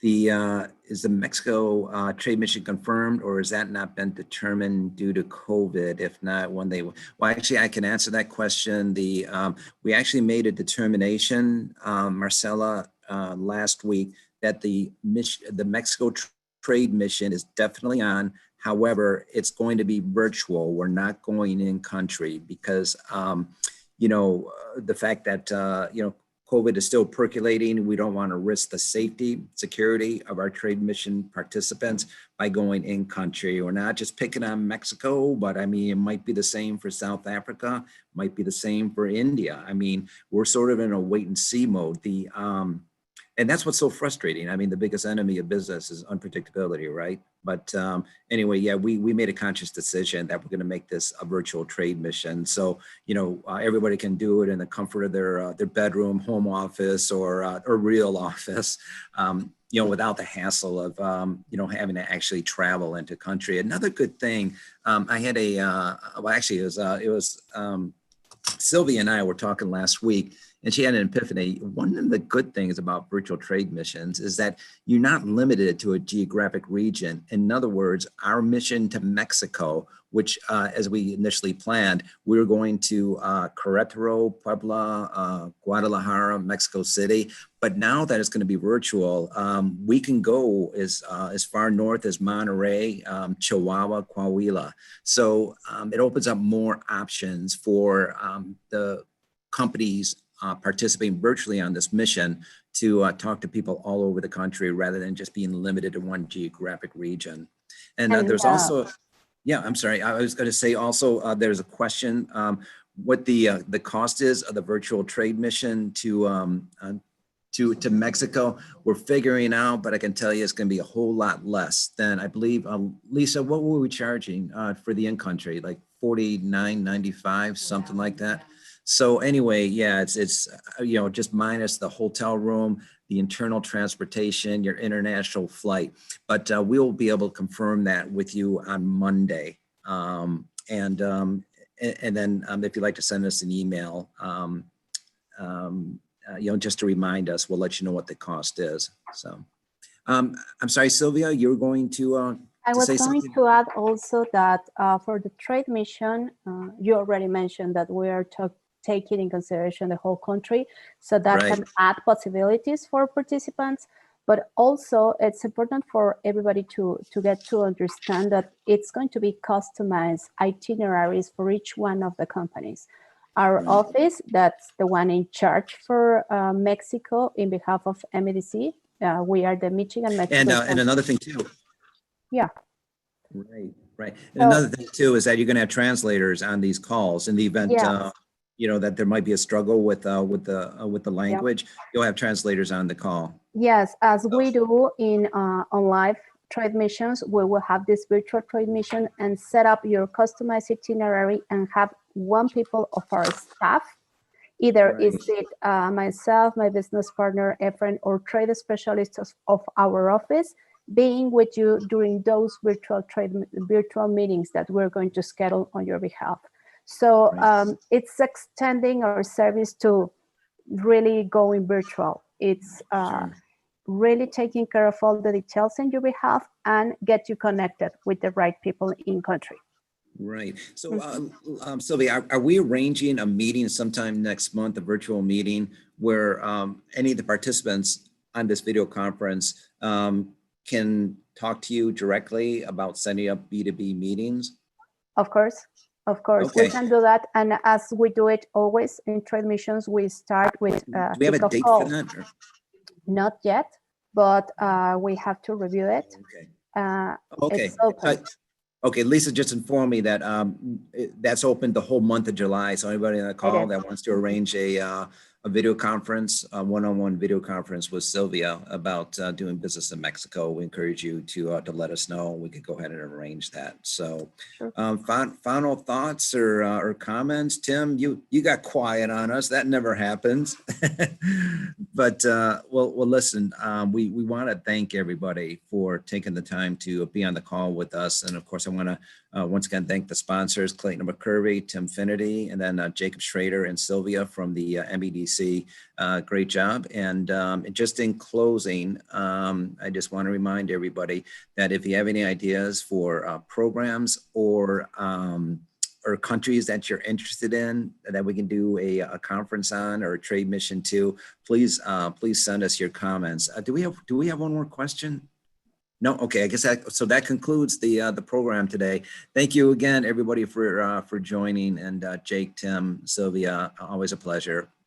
Is the Mexico trade mission confirmed, or has that not been determined due to COVID? If not, well, actually, I can answer that question. We actually made a determination, Marcella, last week, that the Mexico trade mission is definitely on. However, it's going to be virtual. We're not going in country because, the fact that, COVID is still percolating. We don't want to risk the safety, security of our trade mission participants by going in country. We're not just picking on Mexico, but I mean, it might be the same for South Africa, might be the same for India. I mean, we're sort of in a wait and see mode. And that's what's so frustrating. I mean, the biggest enemy of business is unpredictability, right? But anyway, yeah, we made a conscious decision that we're going to make this a virtual trade mission. So, everybody can do it in the comfort of their bedroom, home office, or real office, without the hassle of, having to actually travel into country. Another good thing, I had it was Sylvia and I were talking last week, and she had an epiphany. One of the good things about virtual trade missions is that you're not limited to a geographic region. In other words, our mission to Mexico, which as we initially planned, we were going to Querétaro, Puebla, Guadalajara, Mexico City. But now that it's going to be virtual, we can go as far north as Monterrey, Chihuahua, Coahuila. So it opens up more options for the companies participating virtually on this mission to talk to people all over the country rather than just being limited to one geographic region. And there's also, yeah, I'm sorry. I was going to say also there's a question what the cost is of the virtual trade mission to Mexico. We're figuring out, but I can tell you it's going to be a whole lot less than I believe. Lisa, what were we charging for the in-country? Like $49.95, something like that. So anyway, yeah, it's you know, just minus the hotel room, the internal transportation, your international flight. But we'll be able to confirm that with you on Monday. And then if you'd like to send us an email, you know, just to remind us, we'll let you know what the cost is. So I'm sorry, Sylvia, you're going to I was going something? to add also that for the trade mission, you already mentioned that we are taking in consideration the whole country, so that Right. can add possibilities for participants. But also it's important for everybody to get to understand that it's going to be customized itineraries for each one of the companies. Our Right. office, that's the one in charge for Mexico in behalf of MEDC. We are the Michigan Mexico. And another thing too. Yeah. Right. And So, another thing too is that you're going to have translators on these calls in the event, yes. you know, that there might be a struggle with the language. You'll have translators on the call. Yes, as we do in on live trade missions, we will have this virtual trade mission and set up your customized itinerary and have one people of our staff, either Right. is it myself, my business partner, Efren, or trade specialists of our office, being with you during those virtual meetings that we're going to schedule on your behalf. So Right. it's extending our service to really going virtual. It's Sure. really taking care of all the details on your behalf and get you connected with the right people in country. Right. So, Sylvia, are we arranging a meeting sometime next month, a virtual meeting where any of the participants on this video conference can talk to you directly about setting up B2B meetings? Of course, Okay. we can do that. And as we do it always in trade missions, we start with Do we have a kickoff date call. for that? Or? Not yet, but we have to review it. Okay. Okay. It's open. Okay, Lisa just informed me that that's open the whole month of July. So anybody on the call that wants to arrange a video conference, a one-on-one video conference with Sylvia about doing business in Mexico, we encourage you to let us know. We could go ahead and arrange that. So, Sure. final thoughts or comments? Tim, you got quiet on us. That never happens. But well, listen. We want to thank everybody for taking the time to be on the call with us, and of course, I want to once again thank the sponsors: Clayton McCurvey, Tim Finity, and then Jacob Schrader and Sylvia from the MEDC. Great job. And just in closing, I just want to remind everybody that if you have any ideas for programs or countries that you're interested in that we can do a conference on or a trade mission to, please send us your comments. Do we have one more question? No. Okay. I guess so that concludes the program today. Thank you again, everybody, for joining. And Jake, Tim, Sylvia, always a pleasure.